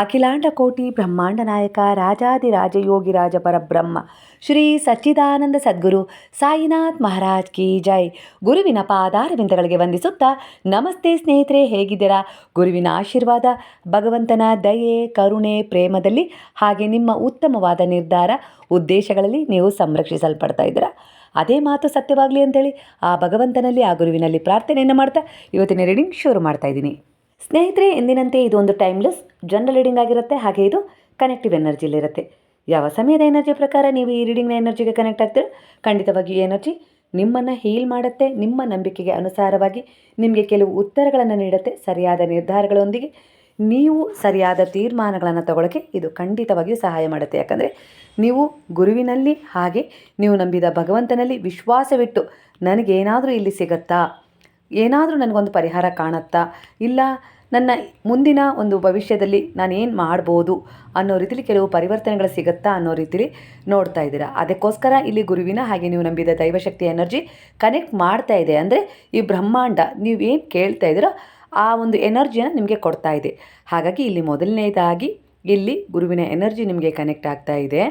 ಅಖಿಲಾಂಡ ಕೋಟಿ ಬ್ರಹ್ಮಾಂಡ ನಾಯಕ ರಾಜಾದಿರಾಜಯೋಗಿರಾಜ ಪರಬ್ರಹ್ಮ ಶ್ರೀ ಸಚ್ಚಿದಾನಂದ ಸದ್ಗುರು ಸಾಯಿನಾಥ್ ಮಹಾರಾಜ್ ಕಿ ಜೈ. ಗುರುವಿನ ಪಾದಾರವಿಂದಗಳಿಗೆ ವಂದಿಸುತ್ತಾ ನಮಸ್ತೆ ಸ್ನೇಹಿತರೆ, ಹೇಗಿದ್ದೀರಾ? ಗುರುವಿನ ಆಶೀರ್ವಾದ, ಭಗವಂತನ ದಯೆ, ಕರುಣೆ, ಪ್ರೇಮದಲ್ಲಿ ಹಾಗೆ ನಿಮ್ಮ ಉತ್ತಮವಾದ ನಿರ್ಧಾರ, ಉದ್ದೇಶಗಳಲ್ಲಿ ನೀವು ಸಂರಕ್ಷಿಸಲ್ಪಡ್ತಾ ಇದ್ದೀರಾ. ಅದೇ ಮಾತು ಸತ್ಯವಾಗಲಿ ಅಂತೇಳಿ ಆ ಭಗವಂತನಲ್ಲಿ, ಆ ಗುರುವಿನಲ್ಲಿ ಪ್ರಾರ್ಥನೆಯನ್ನು ಮಾಡ್ತಾ ಇವತ್ತಿನ ರೀಡಿಂಗ್ ಶುರು ಮಾಡ್ತಾ ಇದ್ದೀನಿ. ಸ್ನೇಹಿತರೆ, ಎಂದಿನಂತೆ ಇದು ಒಂದು ಟೈಮ್ಲೆಸ್ ಜನರಲ್ ರೀಡಿಂಗ್ ಆಗಿರುತ್ತೆ. ಹಾಗೆ ಇದು ಕನೆಕ್ಟಿವ್ ಎನರ್ಜಿಲಿರುತ್ತೆ. ಯಾವ ಸಮಯದ ಎನರ್ಜಿ ಪ್ರಕಾರ ನೀವು ಈ ರೀಡಿಂಗ್ನ ಎನರ್ಜಿಗೆ ಕನೆಕ್ಟ್ ಆಗ್ತೀರೋ ಖಂಡಿತವಾಗಿ ಈ ಎನರ್ಜಿ ನಿಮ್ಮನ್ನು ಹೀಲ್ ಮಾಡುತ್ತೆ. ನಿಮ್ಮ ನಂಬಿಕೆಗೆ ಅನುಸಾರವಾಗಿ ನಿಮಗೆ ಕೆಲವು ಉತ್ತರಗಳನ್ನು ನೀಡುತ್ತೆ. ಸರಿಯಾದ ನಿರ್ಧಾರಗಳೊಂದಿಗೆ ನೀವು ಸರಿಯಾದ ತೀರ್ಮಾನಗಳನ್ನು ತಗೊಳ್ಳೋಕ್ಕೆ ಇದು ಖಂಡಿತವಾಗಿಯೂ ಸಹಾಯ ಮಾಡುತ್ತೆ. ಯಾಕಂದರೆ ನೀವು ಗುರುವಿನಲ್ಲಿ ಹಾಗೆ ನೀವು ನಂಬಿದ ಭಗವಂತನಲ್ಲಿ ವಿಶ್ವಾಸವಿಟ್ಟು ನನಗೇನಾದರೂ ಇಲ್ಲಿ ಸಿಗುತ್ತಾ, ಏನಾದರೂ ನನಗೊಂದು ಪರಿಹಾರ ಕಾಣುತ್ತಾ, ಇಲ್ಲ ನನ್ನ ಮುಂದಿನ ಒಂದು ಭವಿಷ್ಯದಲ್ಲಿ ನಾನು ಏನು ಮಾಡ್ಬೋದು ಅನ್ನೋ ರೀತಿಲಿ ಕೆಲವು ಪರಿವರ್ತನೆಗಳು ಸಿಗುತ್ತಾ ಅನ್ನೋ ರೀತಿಲಿ ನೋಡ್ತಾ ಇದ್ದೀರಾ. ಅದಕ್ಕೋಸ್ಕರ ಇಲ್ಲಿ ಗುರುವಿನ ಹಾಗೆ ನೀವು ನಂಬಿದ ದೈವಶಕ್ತಿ ಎನರ್ಜಿ ಕನೆಕ್ಟ್ ಮಾಡ್ತಾ ಇದೆ. ಅಂದರೆ ಈ ಬ್ರಹ್ಮಾಂಡ ನೀವೇನು ಕೇಳ್ತಾ ಇದ್ದೀರೋ ಆ ಒಂದು ಎನರ್ಜಿಯನ್ನು ನಿಮಗೆ ಕೊಡ್ತಾ ಇದೆ. ಹಾಗಾಗಿ ಇಲ್ಲಿ ಮೊದಲನೇದಾಗಿ ಇಲ್ಲಿ ಗುರುವಿನ ಎನರ್ಜಿ ನಿಮಗೆ ಕನೆಕ್ಟ್ ಆಗ್ತಾ ಇದೆ.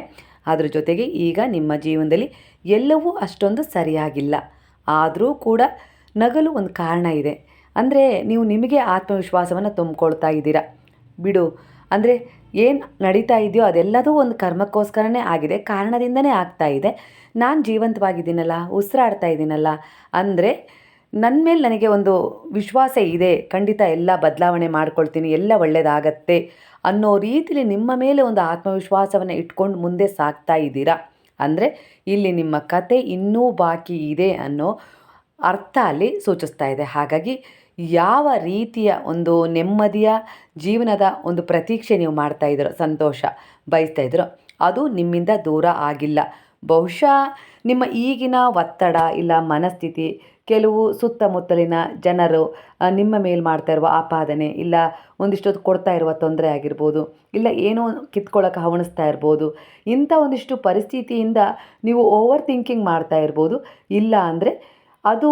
ಅದ್ರ ಜೊತೆಗೆ ಈಗ ನಿಮ್ಮ ಜೀವನದಲ್ಲಿ ಎಲ್ಲವೂ ಅಷ್ಟೊಂದು ಸರಿಯಾಗಿಲ್ಲ, ಆದರೂ ಕೂಡ ನಗಲು ಒಂದು ಕಾರಣ ಇದೆ. ಅಂದರೆ ನೀವು ನಿಮಗೆ ಆತ್ಮವಿಶ್ವಾಸವನ್ನು ತುಂಬಿಕೊಳ್ತಾ ಇದ್ದೀರಾ. ಬಿಡು, ಅಂದರೆ ಏನು ನಡೀತಾ ಇದೆಯೋ ಅದೆಲ್ಲದೂ ಒಂದು ಕರ್ಮಕ್ಕೋಸ್ಕರನೇ ಆಗಿದೆ, ಕಾರಣದಿಂದನೇ ಆಗ್ತಾ ಇದೆ. ನಾನು ಜೀವಂತವಾಗಿದ್ದೀನಲ್ಲ, ಉಸಿರಾಡ್ತಾ ಇದ್ದೀನಲ್ಲ, ಅಂದರೆ ನನ್ನ ಮೇಲೆ ನನಗೆ ಒಂದು ವಿಶ್ವಾಸ ಇದೆ, ಖಂಡಿತ ಎಲ್ಲ ಬದಲಾವಣೆ ಮಾಡ್ಕೊಳ್ತೀನಿ, ಎಲ್ಲ ಒಳ್ಳೆಯದಾಗತ್ತೆ ಅನ್ನೋ ರೀತಿಲಿ ನಿಮ್ಮ ಮೇಲೆ ಒಂದು ಆತ್ಮವಿಶ್ವಾಸವನ್ನು ಇಟ್ಕೊಂಡು ಮುಂದೆ ಸಾಗ್ತಾ ಇದ್ದೀರಾ. ಅಂದರೆ ಇಲ್ಲಿ ನಿಮ್ಮ ಕತೆ ಇನ್ನೂ ಬಾಕಿ ಇದೆ ಅನ್ನೋ ಅರ್ಥ ಅಲ್ಲಿ ಸೂಚಿಸ್ತಾ ಇದೆ. ಹಾಗಾಗಿ ಯಾವ ರೀತಿಯ ಒಂದು ನೆಮ್ಮದಿಯ ಜೀವನದ ಒಂದು ಪ್ರತೀಕ್ಷೆ ನೀವು ಮಾಡ್ತಾ ಇದ್ದೀರೋ, ಸಂತೋಷ ಬಯಸ್ತಾ ಇದ್ದೀರೋ, ಅದು ನಿಮ್ಮಿಂದ ದೂರ ಆಗಿಲ್ಲ. ಬಹುಶಃ ನಿಮ್ಮ ಈಗಿನ ಒತ್ತಡ ಇಲ್ಲ ಮನಸ್ಥಿತಿ, ಕೆಲವು ಸುತ್ತಮುತ್ತಲಿನ ಜನರು ನಿಮ್ಮ ಮೇಲೆ ಮಾಡ್ತಾ ಇರುವ ಆಪಾದನೆ, ಇಲ್ಲ ಒಂದಿಷ್ಟೊತ್ತು ಕೊಡ್ತಾ ಇರುವ ತೊಂದರೆ ಆಗಿರ್ಬೋದು, ಇಲ್ಲ ಏನೋ ಕಿತ್ಕೊಳ್ಳೋಕೆ ಹವಣಿಸ್ತಾ ಇರ್ಬೋದು, ಇಂಥ ಒಂದಿಷ್ಟು ಪರಿಸ್ಥಿತಿಯಿಂದ ನೀವು ಓವರ್ ಥಿಂಕಿಂಗ್ ಮಾಡ್ತಾ ಇರ್ಬೋದು. ಇಲ್ಲ ಅಂದರೆ ಅದು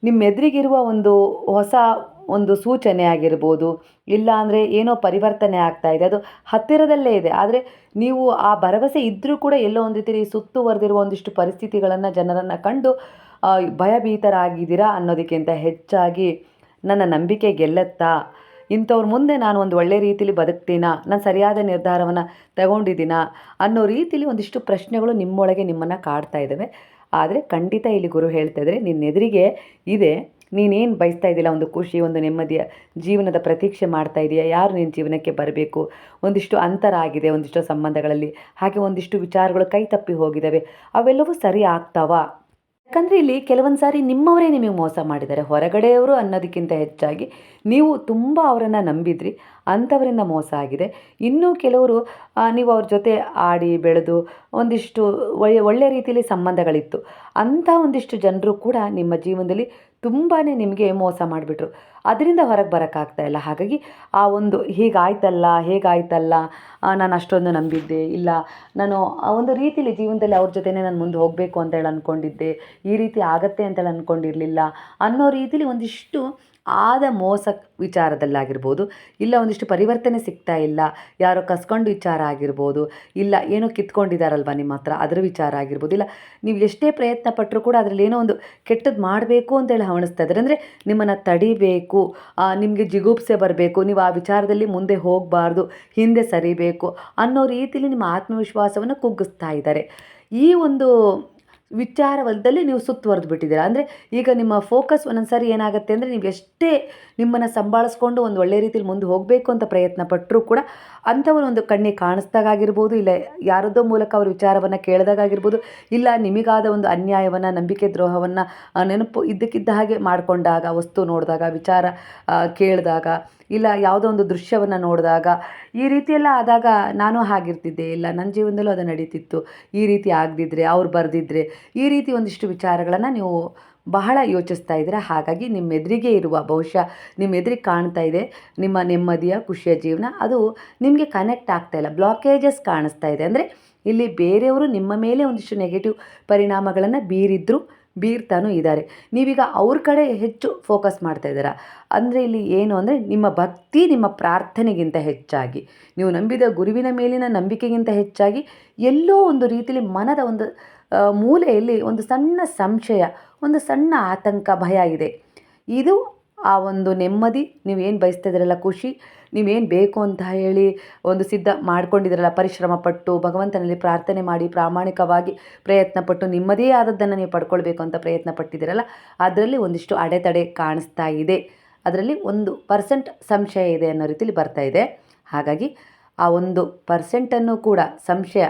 ನಿಮ್ಮೆದುರಿಗಿರುವ ಒಂದು ಹೊಸ ಒಂದು ಸೂಚನೆ ಆಗಿರ್ಬೋದು, ಇಲ್ಲ ಅಂದರೆ ಏನೋ ಪರಿವರ್ತನೆ ಆಗ್ತಾ ಇದೆ, ಅದು ಹತ್ತಿರದಲ್ಲೇ ಇದೆ. ಆದರೆ ನೀವು ಆ ಭರವಸೆ ಇದ್ದರೂ ಕೂಡ ಎಲ್ಲೋ ಒಂದು ರೀತಿ ಸುತ್ತುವರೆದಿರುವ ಒಂದಿಷ್ಟು ಪರಿಸ್ಥಿತಿಗಳನ್ನು, ಜನರನ್ನು ಕಂಡು ಭಯಭೀತರಾಗಿದ್ದೀರಾ ಅನ್ನೋದಕ್ಕಿಂತ ಹೆಚ್ಚಾಗಿ ನನ್ನ ನಂಬಿಕೆ ಗೆಲ್ಲತ್ತಾ, ಇಂಥವ್ರ ಮುಂದೆ ನಾನು ಒಂದು ಒಳ್ಳೆಯ ರೀತಿಲಿ ಬದುಕ್ತೀನಾ, ನಾನು ಸರಿಯಾದ ನಿರ್ಧಾರವನ್ನು ತಗೊಂಡಿದ್ದೀನಾ ಅನ್ನೋ ರೀತಿಲಿ ಒಂದಿಷ್ಟು ಪ್ರಶ್ನೆಗಳು ನಿಮ್ಮೊಳಗೆ ನಿಮ್ಮನ್ನು ಕಾಡ್ತಾ ಇದ್ದಾವೆ. ಆದರೆ ಖಂಡಿತ ಇಲ್ಲಿ ಗುರು ಹೇಳ್ತಾ ಇದ್ದಾರೆ, ನಿನ್ನೆದುರಿಗೆ ಇದೆ, ನೀನೇನು ಬಯಸ್ತಾ ಇದ್ದಿಲ್ಲ, ಒಂದು ಖುಷಿ, ಒಂದು ನೆಮ್ಮದಿಯ ಜೀವನದ ಪ್ರತೀಕ್ಷೆ ಮಾಡ್ತಾ ಇದೆಯಾ, ಯಾರು ನಿನ್ನ ಜೀವನಕ್ಕೆ ಬರಬೇಕು, ಒಂದಿಷ್ಟು ಅಂತರ ಆಗಿದೆ ಒಂದಿಷ್ಟು ಸಂಬಂಧಗಳಲ್ಲಿ, ಹಾಗೆ ಒಂದಿಷ್ಟು ವಿಚಾರಗಳು ಕೈ ತಪ್ಪಿ ಹೋಗಿದ್ದಾವೆ, ಅವೆಲ್ಲವೂ ಸರಿ ಆಗ್ತಾವ. ಯಾಕಂದರೆ ಇಲ್ಲಿ ಕೆಲವೊಂದು ಸಾರಿ ನಿಮ್ಮವರೇ ನಿಮಗೆ ಮೋಸ ಮಾಡಿದ್ದಾರೆ. ಹೊರಗಡೆಯವರು ಅನ್ನೋದಕ್ಕಿಂತ ಹೆಚ್ಚಾಗಿ ನೀವು ತುಂಬ ಅವರನ್ನು ನಂಬಿದ್ರಿ, ಅಂಥವರಿಂದ ಮೋಸ ಆಗಿದೆ. ಇನ್ನೂ ಕೆಲವರು ನೀವು ಅವ್ರ ಜೊತೆ ಆಡಿ ಬೆಳೆದು ಒಂದಿಷ್ಟು ಒಳ್ಳೆಯ ರೀತಿಯಲ್ಲಿ ಸಂಬಂಧಗಳಿತ್ತು, ಅಂಥ ಒಂದಿಷ್ಟು ಜನರು ಕೂಡ ನಿಮ್ಮ ಜೀವನದಲ್ಲಿ ತುಂಬಾ ನಿಮಗೆ ಮೋಸ ಮಾಡಿಬಿಟ್ರು. ಅದರಿಂದ ಹೊರಗೆ ಬರೋಕ್ಕಾಗ್ತಾ ಇಲ್ಲ. ಹಾಗಾಗಿ ಆ ಒಂದು ಹೇಗಾಯ್ತಲ್ಲ, ನಾನು ಅಷ್ಟೊಂದು ನಂಬಿದ್ದೆ, ಇಲ್ಲ ನಾನು ಆ ಒಂದು ರೀತಿಯಲ್ಲಿ ಜೀವನದಲ್ಲಿ ಅವ್ರ ಜೊತೆನೇ ನಾನು ಮುಂದೆ ಹೋಗಬೇಕು ಅಂತೇಳಿ ಅಂದ್ಕೊಂಡಿದ್ದೆ, ಈ ರೀತಿ ಆಗತ್ತೆ ಅಂತೇಳಿ ಅಂದ್ಕೊಂಡಿರಲಿಲ್ಲ ಅನ್ನೋ ರೀತಿಲಿ ಒಂದಿಷ್ಟು ಆದ ಮೋಸ ವಿಚಾರದಲ್ಲಾಗಿರ್ಬೋದು, ಇಲ್ಲ ಒಂದಿಷ್ಟು ಪರಿವರ್ತನೆ ಸಿಗ್ತಾ ಇಲ್ಲ, ಯಾರೋ ಕಸ್ಕೊಂಡು ವಿಚಾರ ಆಗಿರ್ಬೋದು, ಇಲ್ಲ ಏನೋ ಕಿತ್ಕೊಂಡಿದ್ದಾರಲ್ವ ನಿಮ್ಮ ಹತ್ರ ಅದರ ವಿಚಾರ ಆಗಿರ್ಬೋದು, ಇಲ್ಲ ನೀವು ಎಷ್ಟೇ ಪ್ರಯತ್ನ ಪಟ್ಟರೂ ಕೂಡ ಅದರಲ್ಲಿ ಏನೋ ಒಂದು ಕೆಟ್ಟದ್ದು ಮಾಡಬೇಕು ಅಂತೇಳಿ ಹವಣಿಸ್ತಾ ಇದ್ದಾರೆ. ಅಂದರೆ ನಿಮ್ಮನ್ನು ತಡಿಬೇಕು, ನಿಮಗೆ ಜಿಗುಪ್ಸೆ ಬರಬೇಕು, ನೀವು ಆ ವಿಚಾರದಲ್ಲಿ ಮುಂದೆ ಹೋಗಬಾರ್ದು, ಹಿಂದೆ ಸರಿಬೇಕು ಅನ್ನೋ ರೀತಿಯಲ್ಲಿ ನಿಮ್ಮ ಆತ್ಮವಿಶ್ವಾಸವನ್ನು ಕುಗ್ಗಿಸ್ತಾ ಇದ್ದಾರೆ. ಈ ಒಂದು ವಿಚಾರದಲ್ಲಿ ನೀವು ಸುತ್ತುವರೆದು ಬಿಟ್ಟಿದ್ದೀರಾ. ಅಂದರೆ ಈಗ ನಿಮ್ಮ ಫೋಕಸ್ ಒಂದೊಂದು ಸಾರಿ ಏನಾಗುತ್ತೆ ಅಂದರೆ, ನೀವು ಎಷ್ಟೇ ನಿಮ್ಮನ್ನು ಸಂಭಾಳಿಸ್ಕೊಂಡು ಒಂದು ಒಳ್ಳೆಯ ರೀತಿಯಲ್ಲಿ ಮುಂದೆ ಹೋಗಬೇಕು ಅಂತ ಪ್ರಯತ್ನ ಪಟ್ಟರೂ ಕೂಡ ಅಂಥವರು ಒಂದು ಕಣ್ಣಿಗೆ ಕಾಣಿಸ್ದಾಗಿರ್ಬೋದು, ಇಲ್ಲ ಯಾರದ್ದೋ ಮೂಲಕ ಅವ್ರ ವಿಚಾರವನ್ನು ಕೇಳಿದಾಗಿರ್ಬೋದು, ಇಲ್ಲ ನಿಮಗಾದ ಒಂದು ಅನ್ಯಾಯವನ್ನು, ನಂಬಿಕೆ ದ್ರೋಹವನ್ನು ನೆನಪು ಇದ್ದಕ್ಕಿದ್ದ ಹಾಗೆ ಮಾಡಿಕೊಂಡಾಗ, ವಸ್ತು ನೋಡಿದಾಗ, ವಿಚಾರ ಕೇಳಿದಾಗ, ಇಲ್ಲ ಯಾವುದೋ ಒಂದು ದೃಶ್ಯವನ್ನು ನೋಡಿದಾಗ, ಈ ರೀತಿಯೆಲ್ಲ ಆದಾಗ ನಾನು ಹಾಗಿರ್ತಿದ್ದೆ, ಇಲ್ಲ ನನ್ನ ಜೀವನದಲ್ಲೂ ಅದು ನಡೀತಿತ್ತು, ಈ ರೀತಿ ಆಗದಿದ್ದರೆ, ಅವ್ರು ಬರೆದಿದ್ದರೆ, ಈ ರೀತಿ ಒಂದಿಷ್ಟು ವಿಚಾರಗಳನ್ನು ನೀವು ಬಹಳ ಯೋಚಿಸ್ತಾ ಇದ್ದೀರಾ. ಹಾಗಾಗಿ ನಿಮ್ಮೆದುರಿಗೆ ಇರುವ, ಬಹುಶಃ ನಿಮ್ಮೆದುರಿಗೆ ಕಾಣ್ತಾ ಇದೆ ನಿಮ್ಮ ನೆಮ್ಮದಿಯ ಖುಷಿಯ ಜೀವನ, ಅದು ನಿಮಗೆ ಕನೆಕ್ಟ್ ಆಗ್ತಾ ಇಲ್ಲ, ಬ್ಲಾಕೇಜಸ್ ಕಾಣಿಸ್ತಾ ಇದೆ. ಅಂದರೆ ಇಲ್ಲಿ ಬೇರೆಯವರು ನಿಮ್ಮ ಮೇಲೆ ಒಂದಿಷ್ಟು ನೆಗೆಟಿವ್ ಪರಿಣಾಮಗಳನ್ನು ಬೀರಿದ್ರು ಬೀರ್ತಾನೂ ಇದ್ದಾರೆ. ನೀವೀಗ ಅವ್ರ ಕಡೆ ಹೆಚ್ಚು ಫೋಕಸ್ ಮಾಡ್ತಾ ಇದ್ದೀರಾ. ಅಂದರೆ ಇಲ್ಲಿ ಏನು ಅಂದರೆ ನಿಮ್ಮ ಭಕ್ತಿ, ನಿಮ್ಮ ಪ್ರಾರ್ಥನೆಗಿಂತ ಹೆಚ್ಚಾಗಿ, ನೀವು ನಂಬಿದ ಗುರುವಿನ ಮೇಲಿನ ನಂಬಿಕೆಗಿಂತ ಹೆಚ್ಚಾಗಿ ಎಲ್ಲೋ ಒಂದು ರೀತಿಯಲ್ಲಿ ಮನದ ಒಂದು ಮೂಲೆಯಲ್ಲಿ ಒಂದು ಸಣ್ಣ ಸಂಶಯ, ಒಂದು ಸಣ್ಣ ಆತಂಕ, ಭಯ ಇದೆ. ಇದು ಆ ಒಂದು ನೆಮ್ಮದಿ, ನೀವೇನು ಬಯಸ್ತಾ ಇದ್ದೀರಲ್ಲ, ಖುಷಿ, ನೀವೇನು ಬೇಕು ಅಂತ ಹೇಳಿ ಒಂದು ಸಿದ್ಧ ಮಾಡ್ಕೊಂಡಿದ್ದೀರಲ್ಲ, ಪರಿಶ್ರಮ ಪಟ್ಟು ಭಗವಂತನಲ್ಲಿ ಪ್ರಾರ್ಥನೆ ಮಾಡಿ ಪ್ರಾಮಾಣಿಕವಾಗಿ ಪ್ರಯತ್ನಪಟ್ಟು ನಿಮ್ಮದೇ ಆದದ್ದನ್ನು ನೀವು ಪಡ್ಕೊಳ್ಬೇಕು ಅಂತ ಪ್ರಯತ್ನ ಪಟ್ಟಿದ್ದೀರಲ್ಲ, ಅದರಲ್ಲಿ ಒಂದಿಷ್ಟು ಅಡೆತಡೆ ಕಾಣಿಸ್ತಾ ಇದೆ. ಅದರಲ್ಲಿ 1% ಸಂಶಯ ಇದೆ ಅನ್ನೋ ರೀತಿಯಲ್ಲಿ ಬರ್ತಾ ಇದೆ. ಹಾಗಾಗಿ ಆ 1% ಕೂಡ ಸಂಶಯ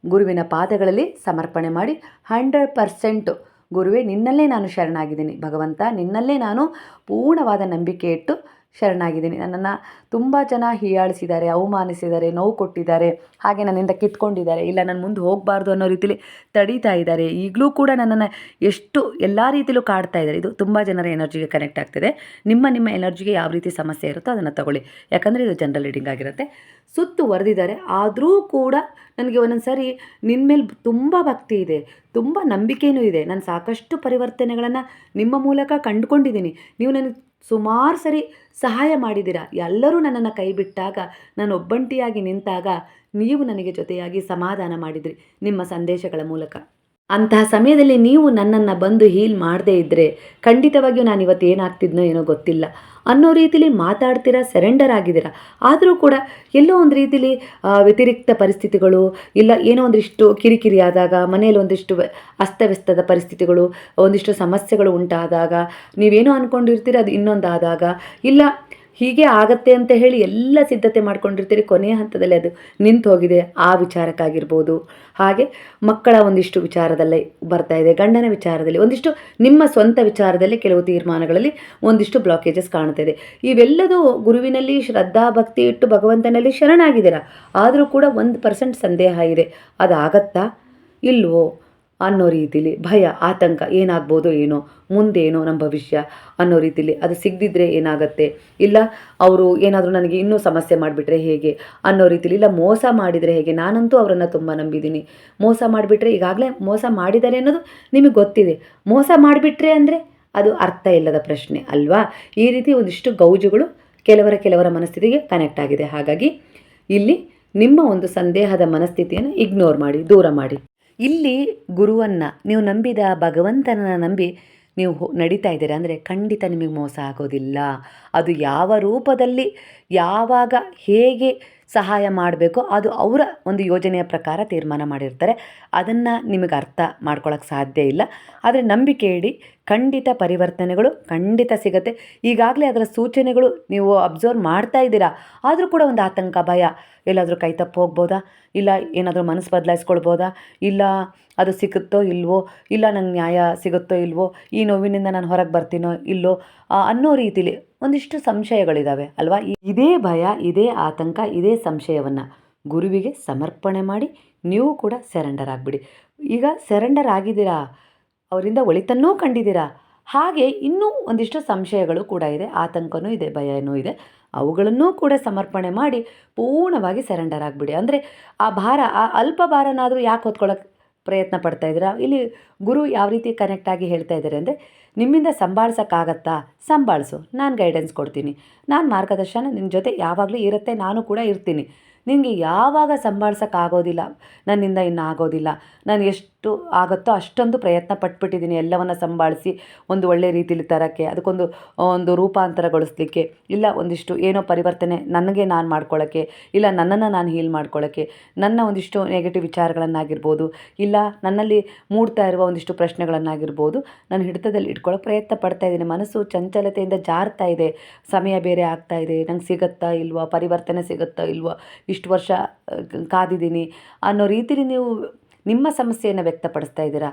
ಗುರುವಿನ ಪಾದಗಳಲ್ಲಿ ಸಮರ್ಪಣೆ ಮಾಡಿ 100% ಗುರುವೇ ನಿನ್ನಲ್ಲೇ ನಾನು ಶರಣಾಗಿದ್ದೀನಿ, ಭಗವಂತ ನಿನ್ನಲ್ಲೇ ನಾನು ಪೂರ್ಣವಾದ ನಂಬಿಕೆ ಇಟ್ಟು ಶರಣಾಗಿದ್ದೀನಿ. ನನ್ನನ್ನು ತುಂಬ ಜನ ಹೀಯಾಳಿಸಿದ್ದಾರೆ, ಅವಮಾನಿಸಿದ್ದಾರೆ, ನೋವು ಕೊಟ್ಟಿದ್ದಾರೆ, ಹಾಗೆ ನನ್ನಿಂದ ಕಿತ್ಕೊಂಡಿದ್ದಾರೆ, ಇಲ್ಲ ನಾನು ಮುಂದೆ ಹೋಗಬಾರ್ದು ಅನ್ನೋ ರೀತಿಲಿ ತಡೀತಾ ಇದ್ದಾರೆ. ಈಗಲೂ ಕೂಡ ನನ್ನನ್ನು ಎಷ್ಟು ಎಲ್ಲ ರೀತಿಲೂ ಕಾಡ್ತಾ ಇದ್ದಾರೆ. ಇದು ತುಂಬ ಜನರ ಎನರ್ಜಿಗೆ ಕನೆಕ್ಟ್ ಆಗ್ತಿದೆ. ನಿಮ್ಮ ಎನರ್ಜಿಗೆ ಯಾವ ರೀತಿ ಸಮಸ್ಯೆ ಇರುತ್ತೋ ಅದನ್ನು ತಗೊಳ್ಳಿ. ಯಾಕಂದರೆ ಇದು ಜನರಲ್ ರೀಡಿಂಗ್ ಆಗಿರುತ್ತೆ. ಸುತ್ತುವರೆದಿದ್ದಾರೆ, ಆದರೂ ಕೂಡ ನನಗೆ ಒಂದೊಂದು ಸಾರಿ ನಿನ್ನ ಮೇಲೆ ತುಂಬ ಭಕ್ತಿ ಇದೆ, ತುಂಬ ನಂಬಿಕೆಯೂ ಇದೆ, ನಾನು ಸಾಕಷ್ಟು ಪರಿವರ್ತನೆಗಳನ್ನು ನಿಮ್ಮ ಮೂಲಕ ಕಂಡುಕೊಂಡಿದ್ದೀನಿ, ನೀವು ನನಗೆ ಸುಮಾರು ಸರಿ ಸಹಾಯ ಮಾಡಿದ್ದೀರಾ, ಎಲ್ಲರೂ ನನ್ನನ್ನು ಕೈ ಬಿಟ್ಟಾಗ, ನಾನು ಒಬ್ಬಂಟಿಯಾಗಿ ನಿಂತಾಗ ನೀವು ನನಗೆ ಜೊತೆಯಾಗಿ ಸಮಾಧಾನ ಮಾಡಿದ್ರಿ ನಿಮ್ಮ ಸಂದೇಶಗಳ ಮೂಲಕ. ಅಂತಹ ಸಮಯದಲ್ಲಿ ನೀವು ನನ್ನನ್ನು ಬಂದು ಹೀಲ್ ಮಾಡದೇ ಇದ್ದರೆ ಖಂಡಿತವಾಗಿಯೂ ನಾನು ಇವತ್ತು ಏನಾಗ್ತಿದ್ನೋ ಏನೋ ಗೊತ್ತಿಲ್ಲ ಅನ್ನೋ ರೀತಿಲಿ ಮಾತಾಡ್ತೀರಾ, ಸರೆಂಡರ್ ಆಗಿದ್ದೀರಾ. ಆದರೂ ಕೂಡ ಎಲ್ಲೋ ಒಂದು ರೀತಿಲಿ ವ್ಯತಿರಿಕ್ತ ಪರಿಸ್ಥಿತಿಗಳು, ಇಲ್ಲ ಏನೋ ಒಂದಿಷ್ಟು ಕಿರಿಕಿರಿ ಆದಾಗ, ಮನೆಯಲ್ಲಿ ಒಂದಿಷ್ಟು ಅಸ್ತವ್ಯಸ್ತದ ಪರಿಸ್ಥಿತಿಗಳು, ಒಂದಿಷ್ಟು ಸಮಸ್ಯೆಗಳು ಉಂಟಾದಾಗ, ನೀವೇನೋ ಅಂದ್ಕೊಂಡಿರ್ತೀರ ಅದು ಇನ್ನೊಂದಾದಾಗ, ಇಲ್ಲ ಹೀಗೆ ಆಗತ್ತೆ ಅಂತ ಹೇಳಿ ಎಲ್ಲ ಸಿದ್ಧತೆ ಮಾಡ್ಕೊಂಡಿರ್ತೀರಿ, ಕೊನೆಯ ಹಂತದಲ್ಲಿ ಅದು ನಿಂತು ಹೋಗಿದೆ, ಆ ವಿಚಾರಕ್ಕಾಗಿರ್ಬೋದು. ಹಾಗೆ ಮಕ್ಕಳ ಒಂದಿಷ್ಟು ವಿಚಾರದಲ್ಲೇ ಬರ್ತಾ ಇದೆ, ಗಂಡನ ವಿಚಾರದಲ್ಲಿ, ಒಂದಿಷ್ಟು ನಿಮ್ಮ ಸ್ವಂತ ವಿಚಾರದಲ್ಲಿ ಕೆಲವು ತೀರ್ಮಾನಗಳಲ್ಲಿ ಒಂದಿಷ್ಟು ಬ್ಲಾಕೇಜಸ್ ಕಾಣ್ತಾ ಇದೆ. ಇವೆಲ್ಲದೂ ಗುರುವಿನಲ್ಲಿ ಶ್ರದ್ಧಾ ಭಕ್ತಿ ಇಟ್ಟು ಭಗವಂತನಲ್ಲಿ ಶರಣಾಗಿದ್ದೀರಾ. ಆದರೂ ಕೂಡ 1% ಸಂದೇಹ ಇದೆ, ಅದಾಗತ್ತಾ ಇಲ್ವೋ ಅನ್ನೋ ರೀತಿಲಿ ಭಯ, ಆತಂಕ, ಏನಾಗ್ಬೋದು ಏನೋ, ಮುಂದೇನೋ ನಮ್ಮ ಭವಿಷ್ಯ ಅನ್ನೋ ರೀತಿಲಿ, ಅದು ಸಿಗದಿದ್ದರೆ ಏನಾಗುತ್ತೆ, ಇಲ್ಲ ಅವರು ಏನಾದರೂ ನನಗೆ ಇನ್ನೂ ಸಮಸ್ಯೆ ಮಾಡಿಬಿಟ್ರೆ ಹೇಗೆ ಅನ್ನೋ ರೀತಿಲಿ, ಇಲ್ಲ ಮೋಸ ಮಾಡಿದರೆ ಹೇಗೆ, ನಾನಂತೂ ಅವರನ್ನು ತುಂಬ ನಂಬಿದ್ದೀನಿ, ಮೋಸ ಮಾಡಿಬಿಟ್ರೆ, ಈಗಾಗಲೇ ಮೋಸ ಮಾಡಿದ್ದಾರೆ ಅನ್ನೋದು ನಿಮಗೆ ಗೊತ್ತಿದೆ, ಮೋಸ ಮಾಡಿಬಿಟ್ರೆ ಅಂದರೆ ಅದು ಅರ್ಥ ಇಲ್ಲದ ಪ್ರಶ್ನೆ ಅಲ್ವಾ. ಈ ರೀತಿ ಒಂದಿಷ್ಟು ಗೌಜುಗಳು ಕೆಲವರ ಮನಸ್ಥಿತಿಗೆ ಕನೆಕ್ಟ್ ಆಗಿದೆ. ಹಾಗಾಗಿ ಇಲ್ಲಿ ನಿಮ್ಮ ಒಂದು ಸಂದೇಹದ ಮನಸ್ಥಿತಿಯನ್ನು ಇಗ್ನೋರ್ ಮಾಡಿ, ದೂರ ಮಾಡಿ. ಇಲ್ಲಿ ಗುರುವನ್ನು ನೀವು ನಂಬಿದ ಭಗವಂತನನ್ನು ನಂಬಿ ನೀವು ನಡೀತಾ ಇದ್ದೀರಾ ಅಂದರೆ ಖಂಡಿತ ನಿಮಗೆ ಮೋಸ ಆಗೋದಿಲ್ಲ. ಅದು ಯಾವ ರೂಪದಲ್ಲಿ, ಯಾವಾಗ, ಹೇಗೆ ಸಹಾಯ ಮಾಡಬೇಕೋ ಅದು ಅವರ ಒಂದು ಯೋಜನೆಯ ಪ್ರಕಾರ ತೀರ್ಮಾನ ಮಾಡಿರ್ತಾರೆ. ಅದನ್ನು ನಿಮಗೆ ಅರ್ಥ ಮಾಡ್ಕೊಳ್ಳೋಕ್ಕೆ ಸಾಧ್ಯ ಇಲ್ಲ. ಆದರೆ ನಂಬಿಕೆ ಇಡಿ, ಖಂಡಿತ ಪರಿವರ್ತನೆಗಳು ಖಂಡಿತ ಸಿಗುತ್ತೆ. ಈಗಾಗಲೇ ಅದರ ಸೂಚನೆಗಳು ನೀವು ಅಬ್ಸರ್ವ್ ಮಾಡ್ತಾ ಇದ್ದೀರಾ. ಆದರೂ ಕೂಡ ಒಂದು ಆತಂಕ, ಭಯ, ಎಲ್ಲಾದರೂ ಕೈ ತಪ್ಪು ಹೋಗ್ಬೋದಾ, ಇಲ್ಲ ಏನಾದರೂ ಮನಸ್ಸು ಬದಲಾಯಿಸ್ಕೊಳ್ಬೋದಾ, ಇಲ್ಲ ಅದು ಸಿಗುತ್ತೋ ಇಲ್ವೋ, ಇಲ್ಲ ನಂಗೆ ನ್ಯಾಯ ಸಿಗುತ್ತೋ ಇಲ್ವೋ, ಈ ನೋವಿನಿಂದ ನಾನು ಹೊರಗೆ ಬರ್ತೀನೋ ಇಲ್ಲೋ ಅನ್ನೋ ರೀತಿಲಿ ಒಂದಿಷ್ಟು ಸಂಶಯಗಳಿದ್ದಾವೆ ಅಲ್ವಾ. ಇದೇ ಭಯ, ಇದೇ ಆತಂಕ, ಇದೇ ಸಂಶಯವನ್ನು ಗುರುವಿಗೆ ಸಮರ್ಪಣೆ ಮಾಡಿ ನೀವು ಕೂಡ ಸರೆಂಡರ್ ಆಗಿಬಿಡಿ. ಈಗ ಸರೆಂಡರ್ ಆಗಿದ್ದೀರಾ, ಅವರಿಂದ ಒಳಿತನ್ನೂ ಕಂಡಿದ್ದೀರಾ. ಹಾಗೆ ಇನ್ನೂ ಒಂದಿಷ್ಟು ಸಂಶಯಗಳು ಕೂಡ ಇದೆ, ಆತಂಕನೂ ಇದೆ, ಭಯನೂ ಇದೆ. ಅವುಗಳನ್ನೂ ಕೂಡ ಸಮರ್ಪಣೆ ಮಾಡಿ ಪೂರ್ಣವಾಗಿ ಸರೆಂಡರ್ ಆಗಿಬಿಡಿ. ಅಂದರೆ ಆ ಭಾರ, ಆ ಅಲ್ಪ ಭಾರನಾದರೂ ಯಾಕೆ ಹೊತ್ಕೊಳ್ಳೋಕ್ಕೆ ಪ್ರಯತ್ನ ಪಡ್ತಾ ಇದ್ದೀರಾ. ಇಲ್ಲಿ ಗುರು ಯಾವ ರೀತಿ ಕನೆಕ್ಟ್ ಆಗಿ ಹೇಳ್ತಾ ಇದ್ದಾರೆ ಅಂದರೆ, ನಿಮ್ಮಿಂದ ಸಂಭಾಳಿಸೋಕ್ಕಾಗತ್ತಾ, ಸಂಭಾಳಿಸು, ನಾನು ಗೈಡೆನ್ಸ್ ಕೊಡ್ತೀನಿ, ನಾನು ಮಾರ್ಗದರ್ಶನ ನಿನ್ನ ಜೊತೆ ಯಾವಾಗಲೂ ಇರುತ್ತೆ, ನಾನು ಕೂಡ ಇರ್ತೀನಿ. ನಿನಗೆ ಯಾವಾಗ ಸಂಭಾಳಿಸೋಕ್ಕಾಗೋದಿಲ್ಲ, ನನ್ನಿಂದ ಇನ್ನು ಆಗೋದಿಲ್ಲ, ನಾನು ಎಷ್ಟು ಆಗುತ್ತೋ ಅಷ್ಟೊಂದು ಪ್ರಯತ್ನ ಪಟ್ಬಿಟ್ಟಿದ್ದೀನಿ ಎಲ್ಲವನ್ನು ಸಂಭಾಳಿಸಿ ಒಂದು ಒಳ್ಳೆ ರೀತಿಲಿ ತರೋಕ್ಕೆ, ಅದಕ್ಕೊಂದು ರೂಪಾಂತರಗೊಳಿಸ್ಲಿಕ್ಕೆ, ಇಲ್ಲ ಒಂದಿಷ್ಟು ಏನೋ ಪರಿವರ್ತನೆ ನನಗೆ ನಾನು ಮಾಡ್ಕೊಳ್ಳೋಕ್ಕೆ, ಇಲ್ಲ ನನ್ನನ್ನು ನಾನು ಹೀಲ್ ಮಾಡ್ಕೊಳ್ಳೋಕ್ಕೆ, ನನ್ನ ಒಂದಿಷ್ಟು ನೆಗೆಟಿವ್ ವಿಚಾರಗಳನ್ನಾಗಿರ್ಬೋದು, ಇಲ್ಲ ನನ್ನಲ್ಲಿ ಮೂಡ್ತಾ ಇರುವ ಒಂದಿಷ್ಟು ಪ್ರಶ್ನೆಗಳನ್ನಾಗಿರ್ಬೋದು ನಾನು ಹಿಡಿತದಲ್ಲಿ ಇಟ್ಕೊಳ್ಳೋಕೆ ಪ್ರಯತ್ನ ಪಡ್ತಾ ಇದ್ದೀನಿ. ಮನಸ್ಸು ಚಂಚಲತೆಯಿಂದ ಜಾರ್ತಾ ಇದೆ, ಸಮಯ ಬೇರೆ ಆಗ್ತಾ ಇದೆ, ನಂಗೆ ಸಿಗುತ್ತಾ ಇಲ್ವಾ, ಪರಿವರ್ತನೆ ಸಿಗುತ್ತಾ ಇಲ್ವಾ, ಇಷ್ಟು ವರ್ಷ ಕಾದಿದ್ದೀನಿ ಅನ್ನೋ ರೀತಿಲಿ ನೀವು ನಿಮ್ಮ ಸಮಸ್ಯೆಯನ್ನು ವ್ಯಕ್ತಪಡಿಸ್ತಾ ಇದ್ದೀರಾ.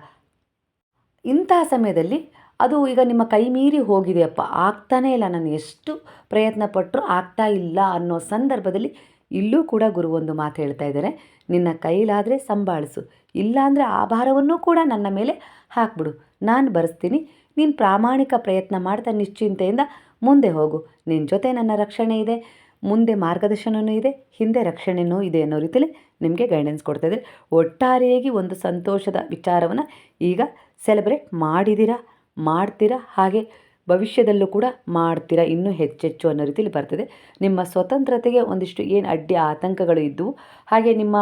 ಇಂತಹ ಸಮಯದಲ್ಲಿ ಅದು ಈಗ ನಿಮ್ಮ ಕೈ ಮೀರಿ ಹೋಗಿದೆಯಪ್ಪ, ಆಗ್ತಾನೇ ಇಲ್ಲ, ನಾನು ಎಷ್ಟು ಪ್ರಯತ್ನ ಪಟ್ಟರೂ ಆಗ್ತಾ ಇಲ್ಲ ಅನ್ನೋ ಸಂದರ್ಭದಲ್ಲಿ ಇಲ್ಲೂ ಕೂಡ ಗುರು ಒಂದು ಮಾತು ಹೇಳ್ತಾ ಇದ್ದಾರೆ, ನಿನ್ನ ಕೈಲಾದರೆ ಸಂಭಾಳಿಸು, ಇಲ್ಲಾಂದರೆ ಆ ಭಾರವನ್ನು ಕೂಡ ನನ್ನ ಮೇಲೆ ಹಾಕ್ಬಿಡು, ನಾನು ಭರಿಸ್ತೀನಿ, ನೀನು ಪ್ರಾಮಾಣಿಕ ಪ್ರಯತ್ನ ಮಾಡ್ತಾ ನಿಶ್ಚಿಂತೆಯಿಂದ ಮುಂದೆ ಹೋಗು, ನಿನ್ನ ಜೊತೆ ನನ್ನ ರಕ್ಷಣೆ ಇದೆ, ಮುಂದೆ ಮಾರ್ಗದರ್ಶನವೂ ಇದೆ, ಹಿಂದೆ ರಕ್ಷಣೆಯೂ ಇದೆ ಅನ್ನೋ ರೀತಿಯಲ್ಲಿ ನಿಮಗೆ ಗೈಡೆನ್ಸ್ ಕೊಡ್ತಾಯಿದ್ದಾರೆ. ಒಟ್ಟಾರೆಯಾಗಿ ಒಂದು ಸಂತೋಷದ ವಿಚಾರವನ್ನು ಈಗ ಸೆಲೆಬ್ರೇಟ್ ಮಾಡಿದ್ದೀರಾ, ಮಾಡ್ತೀರಾ, ಹಾಗೆ ಭವಿಷ್ಯದಲ್ಲೂ ಕೂಡ ಮಾಡ್ತೀರಾ ಇನ್ನೂ ಹೆಚ್ಚೆಚ್ಚು ಅನ್ನೋ ರೀತಿಯಲ್ಲಿ ಬರ್ತದೆ. ನಿಮ್ಮ ಸ್ವತಂತ್ರತೆಗೆ ಒಂದಿಷ್ಟು ಏನು ಅಡ್ಡಿ ಆತಂಕಗಳು ಇದ್ದವು, ಹಾಗೆ ನಿಮ್ಮ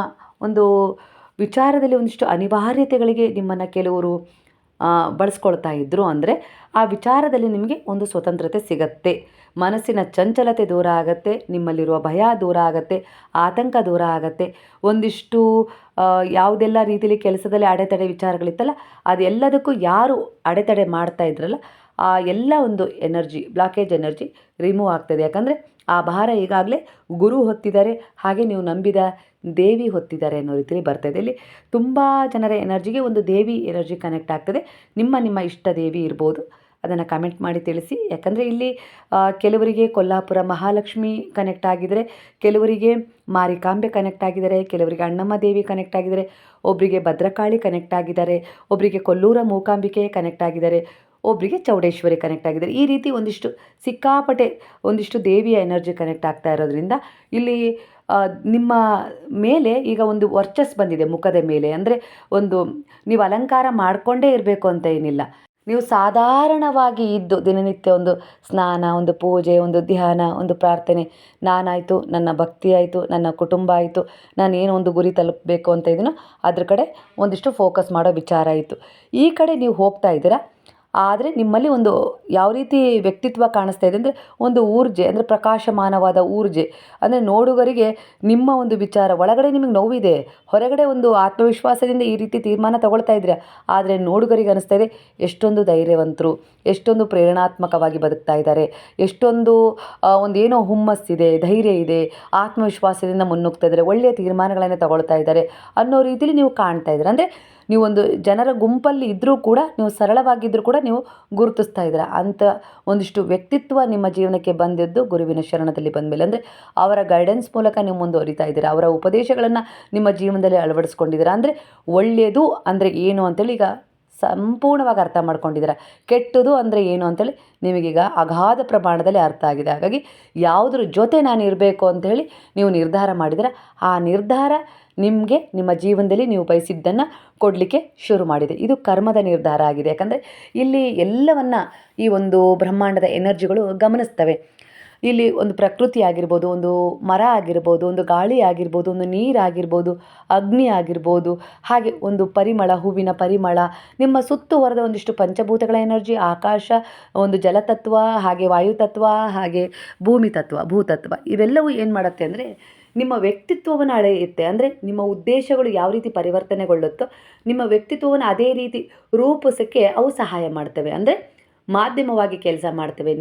ಒಂದು ವಿಚಾರದಲ್ಲಿ ಒಂದಿಷ್ಟು ಅನಿವಾರ್ಯತೆಗಳಿಗೆ ನಿಮ್ಮನ್ನು ಕೆಲವರು ಬಳಸ್ಕೊಳ್ತಾ ಇದ್ದರು ಅಂದರೆ ಆ ವಿಚಾರದಲ್ಲಿ ನಿಮಗೆ ಒಂದು ಸ್ವತಂತ್ರತೆ ಸಿಗತ್ತೆ. ಮನಸ್ಸಿನ ಚಂಚಲತೆ ದೂರ ಆಗತ್ತೆ, ನಿಮ್ಮಲ್ಲಿರುವ ಭಯ ದೂರ ಆಗತ್ತೆ, ಆತಂಕ ದೂರ ಆಗತ್ತೆ. ಒಂದಿಷ್ಟು ಯಾವುದೆಲ್ಲ ರೀತಿಯಲ್ಲಿ ಕೆಲಸದಲ್ಲಿ ಅಡೆತಡೆ ವಿಚಾರಗಳಿತ್ತಲ್ಲ, ಅದೆಲ್ಲದಕ್ಕೂ ಯಾರು ಅಡೆತಡೆ ಮಾಡ್ತಾ ಇದ್ರಲ್ಲ ಆ ಎಲ್ಲ ಒಂದು ಎನರ್ಜಿ, ಬ್ಲಾಕೇಜ್ ಎನರ್ಜಿ ರಿಮೂವ್ ಆಗ್ತದೆ. ಯಾಕಂದರೆ ಆ ಭಾರ ಈಗಾಗಲೇ ಗುರು ಹೊತ್ತಿದ್ದಾರೆ, ಹಾಗೆ ನೀವು ನಂಬಿದ ದೇವಿ ಹೊತ್ತಿದ್ದಾರೆ ಅನ್ನೋ ರೀತಿಯಲ್ಲಿ ಬರ್ತಾಯಿದೆ. ಇಲ್ಲಿ ತುಂಬ ಜನರ ಎನರ್ಜಿಗೆ ಒಂದು ದೇವಿ ಎನರ್ಜಿ ಕನೆಕ್ಟ್ ಆಗ್ತದೆ. ನಿಮ್ಮ ಇಷ್ಟ ದೇವಿ ಇರ್ಬೋದು, ಅದನ್ನು ಕಮೆಂಟ್ ಮಾಡಿ ತಿಳಿಸಿ. ಯಾಕಂದರೆ ಇಲ್ಲಿ ಕೆಲವರಿಗೆ ಕೊಲ್ಲಾಪುರ ಮಹಾಲಕ್ಷ್ಮಿ ಕನೆಕ್ಟ್ ಆಗಿದ್ದಾರೆ, ಕೆಲವರಿಗೆ ಮಾರಿಕಾಂಬೆ ಕನೆಕ್ಟ್ ಆಗಿದ್ದಾರೆ, ಕೆಲವರಿಗೆ ಅಣ್ಣಮ್ಮ ದೇವಿ ಕನೆಕ್ಟ್ ಆಗಿದ್ದಾರೆ, ಒಬ್ಬರಿಗೆ ಭದ್ರಕಾಳಿ ಕನೆಕ್ಟ್ ಆಗಿದ್ದಾರೆ, ಒಬ್ಬರಿಗೆ ಕೊಲ್ಲೂರ ಮೂಕಾಂಬಿಕೆ ಕನೆಕ್ಟ್ ಆಗಿದ್ದಾರೆ, ಒಬ್ಬರಿಗೆ ಚೌಡೇಶ್ವರಿ ಕನೆಕ್ಟ್ ಆಗಿದ್ದಾರೆ. ಈ ರೀತಿ ಒಂದಿಷ್ಟು ಸಿಕ್ಕಾಪಟ್ಟೆ ಒಂದಿಷ್ಟು ದೇವಿಯ ಎನರ್ಜಿ ಕನೆಕ್ಟ್ ಆಗ್ತಾ ಇರೋದ್ರಿಂದ ಇಲ್ಲಿ ನಿಮ್ಮ ಮೇಲೆ ಈಗ ಒಂದು ವರ್ಚಸ್ ಬಂದಿದೆ ಮುಖದ ಮೇಲೆ. ಅಂದರೆ ಒಂದು ನೀವು ಅಲಂಕಾರ ಮಾಡಿಕೊಂಡೇ ಇರಬೇಕು ಅಂತ ಏನಿಲ್ಲ, ನೀವು ಸಾಧಾರಣವಾಗಿ ಇದ್ದು ದಿನನಿತ್ಯ ಒಂದು ಸ್ನಾನ, ಒಂದು ಪೂಜೆ, ಒಂದು ಧ್ಯಾನ, ಒಂದು ಪ್ರಾರ್ಥನೆ, ನಾನಾಯಿತು, ನನ್ನ ಭಕ್ತಿ ಆಯಿತು, ನನ್ನ ಕುಟುಂಬ ಆಯಿತು, ನಾನು ಏನೋ ಒಂದು ಗುರಿ ತಲುಪಬೇಕು ಅಂತ ಇದನ್ನು ಅದ್ರ ಕಡೆ ಒಂದಿಷ್ಟು ಫೋಕಸ್ ಮಾಡೋ ವಿಚಾರ ಆಯಿತು. ಈ ಕಡೆ ನೀವು ಹೋಗ್ತಾ ಇದ್ದೀರಾ, ಆದರೆ ನಿಮ್ಮಲ್ಲಿ ಒಂದು ಯಾವ ರೀತಿ ವ್ಯಕ್ತಿತ್ವ ಕಾಣಿಸ್ತಾ ಇದೆ ಅಂದರೆ ಒಂದು ಊರ್ಜೆ, ಅಂದರೆ ಪ್ರಕಾಶಮಾನವಾದ ಊರ್ಜೆ. ಅಂದರೆ ನೋಡುಗರಿಗೆ ನಿಮ್ಮ ಒಂದು ವಿಚಾರ ಒಳಗಡೆ ನಿಮಗೆ ನೋವಿದೆ, ಹೊರಗಡೆ ಒಂದು ಆತ್ಮವಿಶ್ವಾಸದಿಂದ ಈ ರೀತಿ ತೀರ್ಮಾನ ತಗೊಳ್ತಾ ಇದ್ದೀರಾ, ಆದರೆ ನೋಡುಗರಿಗೆ ಅನ್ನಿಸ್ತಾ ಇದೆ ಎಷ್ಟೊಂದು ಧೈರ್ಯವಂತರು, ಎಷ್ಟೊಂದು ಪ್ರೇರಣಾತ್ಮಕವಾಗಿ ಬದುಕ್ತಾ ಇದ್ದಾರೆ, ಎಷ್ಟೊಂದು ಒಂದೇನೋ ಹುಮ್ಮಸ್ಸಿದೆ, ಧೈರ್ಯ ಇದೆ, ಆತ್ಮವಿಶ್ವಾಸದಿಂದ ಮುನ್ನುಗ್ತಾ ಇದ್ದಾರೆ, ಒಳ್ಳೆಯ ತೀರ್ಮಾನಗಳನ್ನು ತಗೊಳ್ತಾ ಇದ್ದಾರೆ ಅನ್ನೋ ರೀತಿಯಲ್ಲಿ ನೀವು ಕಾಣ್ತಾ ಇದ್ದೀರ. ಅಂದರೆ ನೀವೊಂದು ಜನರ ಗುಂಪಲ್ಲಿ ಇದ್ದರೂ ಕೂಡ, ನೀವು ಸರಳವಾಗಿದ್ದರೂ ಕೂಡ ನೀವು ಗುರುತಿಸ್ತಾ ಇದ್ದೀರ. ಅಂಥ ಒಂದಿಷ್ಟು ವ್ಯಕ್ತಿತ್ವ ನಿಮ್ಮ ಜೀವನಕ್ಕೆ ಬಂದಿದ್ದು ಗುರುವಿನ ಶರಣದಲ್ಲಿ ಬಂದಮೇಲೆ. ಅಂದರೆ ಅವರ ಗೈಡೆನ್ಸ್ ಮೂಲಕ ನೀವು ಮುಂದುವರಿತಾ ಇದ್ದೀರಾ, ಅವರ ಉಪದೇಶಗಳನ್ನು ನಿಮ್ಮ ಜೀವನದಲ್ಲಿ ಅಳವಡಿಸ್ಕೊಂಡಿದ್ದೀರಾ. ಅಂದರೆ ಒಳ್ಳೆಯದು ಅಂದರೆ ಏನು ಅಂತೇಳಿ ಈಗ ಸಂಪೂರ್ಣವಾಗಿ ಅರ್ಥ ಮಾಡ್ಕೊಂಡಿದ್ದೀರ, ಕೆಟ್ಟದು ಅಂದರೆ ಏನು ಅಂತೇಳಿ ನಿಮಗೀಗ ಅಗಾಧ ಪ್ರಮಾಣದಲ್ಲಿ ಅರ್ಥ ಆಗಿದೆ. ಹಾಗಾಗಿ ಯಾವುದ್ರ ಜೊತೆ ನಾನು ಇರಬೇಕು ಅಂಥೇಳಿ ನೀವು ನಿರ್ಧಾರ ಮಾಡಿದರೆ ಆ ನಿರ್ಧಾರ ನಿಮಗೆ ನಿಮ್ಮ ಜೀವನದಲ್ಲಿ ನೀವು ಬಯಸಿದ್ದನ್ನು ಕೊಡಲಿಕ್ಕೆ ಶುರು ಮಾಡಿದೆ. ಇದು ಕರ್ಮದ ನಿರ್ಧಾರ ಆಗಿದೆ. ಯಾಕಂದರೆ ಇಲ್ಲಿ ಎಲ್ಲವನ್ನು ಈ ಒಂದು ಬ್ರಹ್ಮಾಂಡದ ಎನರ್ಜಿಗಳು ಗಮನಿಸ್ತವೆ. ಇಲ್ಲಿ ಒಂದು ಪ್ರಕೃತಿ ಆಗಿರ್ಬೋದು, ಒಂದು ಮರ ಆಗಿರ್ಬೋದು, ಒಂದು ಗಾಳಿ ಆಗಿರ್ಬೋದು, ಒಂದು ನೀರಾಗಿರ್ಬೋದು, ಅಗ್ನಿ ಆಗಿರ್ಬೋದು, ಹಾಗೆ ಒಂದು ಪರಿಮಳ, ಹೂವಿನ ಪರಿಮಳ, ನಿಮ್ಮ ಸುತ್ತುವರೆದ ಒಂದಿಷ್ಟು ಪಂಚಭೂತಗಳ ಎನರ್ಜಿ, ಆಕಾಶ, ಒಂದು ಜಲತತ್ವ, ಹಾಗೆ ವಾಯುತತ್ವ, ಹಾಗೆ ಭೂಮಿ ತತ್ವ, ಭೂತತ್ವ, ಇವೆಲ್ಲವೂ ಏನು ಮಾಡುತ್ತೆ ಅಂದರೆ ನಿಮ್ಮ ವ್ಯಕ್ತಿತ್ವವನ್ನು ಅಳೆಯುತ್ತೆ. ಅಂದರೆ ನಿಮ್ಮ ಉದ್ದೇಶಗಳು ಯಾವ ರೀತಿ ಪರಿವರ್ತನೆಗೊಳ್ಳುತ್ತೋ ನಿಮ್ಮ ವ್ಯಕ್ತಿತ್ವವನ್ನು ಅದೇ ರೀತಿ ರೂಪಿಸೋಕ್ಕೆ ಅವು ಸಹಾಯ ಮಾಡ್ತವೆ. ಅಂದರೆ ಮಾಧ್ಯಮವಾಗಿ ಕೆಲಸ ಮಾಡ್ತವೆ.